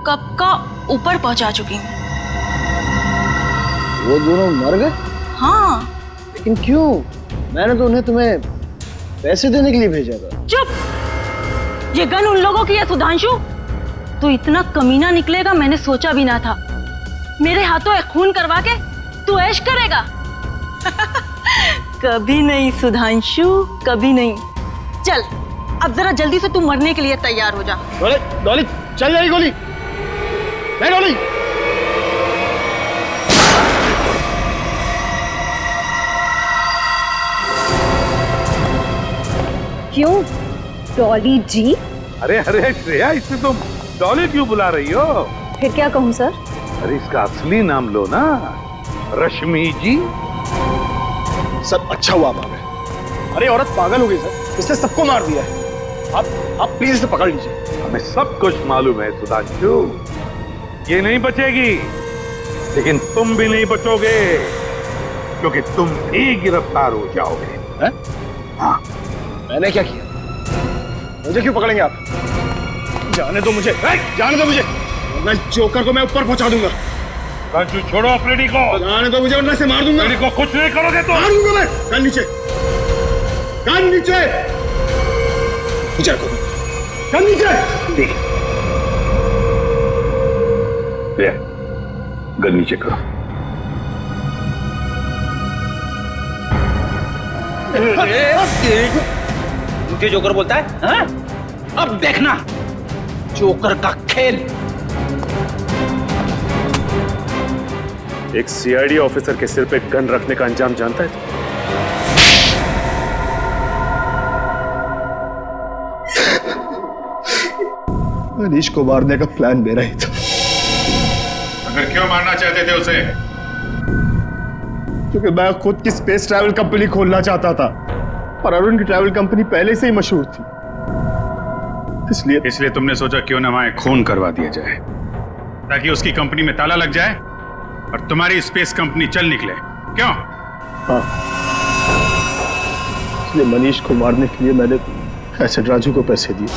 कब का ऊपर पहुंचा चुकी हूँ। वो दोनों मर गए? हाँ। लेकिन क्यों? मैंने तो उन्हें तुम्हें पैसे देने के लिए भेजा था। चुप! ये गन उन लोगों की है सुधांशु। तू इतना कमीना निकलेगा मैंने सोचा भी ना था। मेरे हाथों एक खून करवा के तू ऐश करेगा? कभी नहीं सुधांशु, कभी नहीं। चल अब जरा जल्दी से तू मरने के लिए तैयार हो जा। डॉली, डॉली, चल जाएगी गोली। नहीं डॉली। क्यों डॉली जी? अरे अरे श्रेया, इसे तुम डॉली क्यों बुला रही हो? फिर क्या कहूँ सर? अरे इसका असली नाम लो ना, रश्मि जी। सब अच्छा हुआ आप आ गए। अरे औरत पागल हो गई सर, इसने सबको मार दिया है। आप प्लीज इसे पकड़ लीजिए। हमें सब कुछ मालूम है सुधांशु, ये नहीं बचेगी, लेकिन तुम भी नहीं बचोगे, क्योंकि तुम भी गिरफ्तार हो जाओगे। हैं? हाँ। मैंने क्या किया? मुझे क्यों पकड़ेंगे आप? जाने दो मुझे, जाने दो मुझे, वरना जोकर को मैं ऊपर पहुंचा दूंगा। छोड़ो अफ्रीडी को। जाने दो मुझे, वरना से मार दूंगा। अफ्रीडी को कुछ नहीं करोगे तो मार दूंगा मैं। कान नीचे, कान नीचे, नीचे रखो, कान नीचे। ठीक है, गन नीचे करो। मुझे जोकर बोलता है, हाँ? अब देखना जोकर का खेल। एक सीआईडी ऑफिसर के सिर पे गन रखने का अंजाम जानता है तू? मनीष को मारने का प्लान मेरा ही था। अगर क्यों मारना चाहते थे उसे? क्योंकि मैं खुद की स्पेस ट्रैवल कंपनी खोलना चाहता था, पर अरुण की ट्रैवल कंपनी पहले से ही मशहूर थी, इसलिए तुमने सोचा क्यों ना वहां खून करवा दिया जाए, ताकि उसकी कंपनी में ताला लग जाए और तुम्हारी स्पेस कंपनी चल निकले। क्यों? हाँ, इसलिए मनीष को मारने के लिए मैंने एसिड राजू को पैसे दिए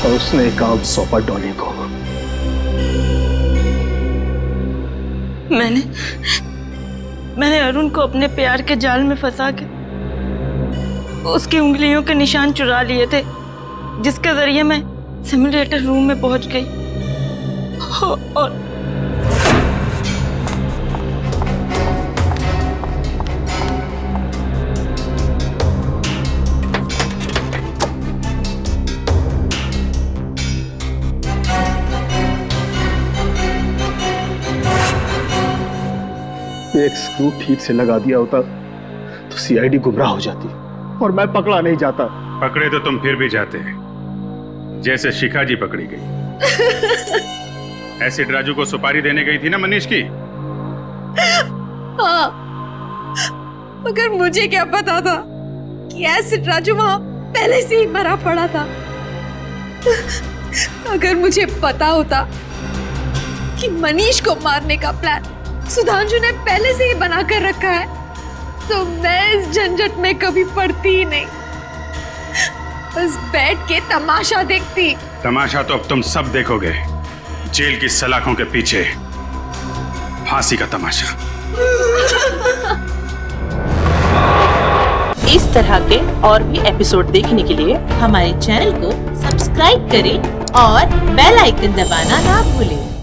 और उसने एक काम सौंपा डॉली को। मैंने अरुण को अपने प्यार के जाल में फंसा के उसकी उंगलियों के निशान चुरा लिए थे, जिसके जरिए मैं सिमुलेटर रूम में पहुंच गई और एक स्क्रू ठीक से लगा दिया होता तो सीआईडी गुमराह हो जाती और मैं पकड़ा नहीं जाता। पकड़े तो तुम फिर भी जाते, जैसे शिखा जी पकड़ी गई। एसिड राजू को सुपारी देने गई थी ना मनीष की? हाँ, मगर मुझे क्या पता था कि एसिड राजू वहां पहले से ही मरा पड़ा था। अगर मुझे पता होता कि मनीष को मारने का प्लान सुधांशु ने पहले से ही बना कर रखा है, तो मैं इस झंझट में कभी पड़ती ही नहीं। बस बैठ के तमाशा देखती। तमाशा तो अब तुम सब देखोगे, जेल की सलाखों के पीछे फांसी का तमाशा। इस तरह के और भी एपिसोड देखने के लिए हमारे चैनल को सब्सक्राइब करें और बेल आइकन दबाना ना भूलें।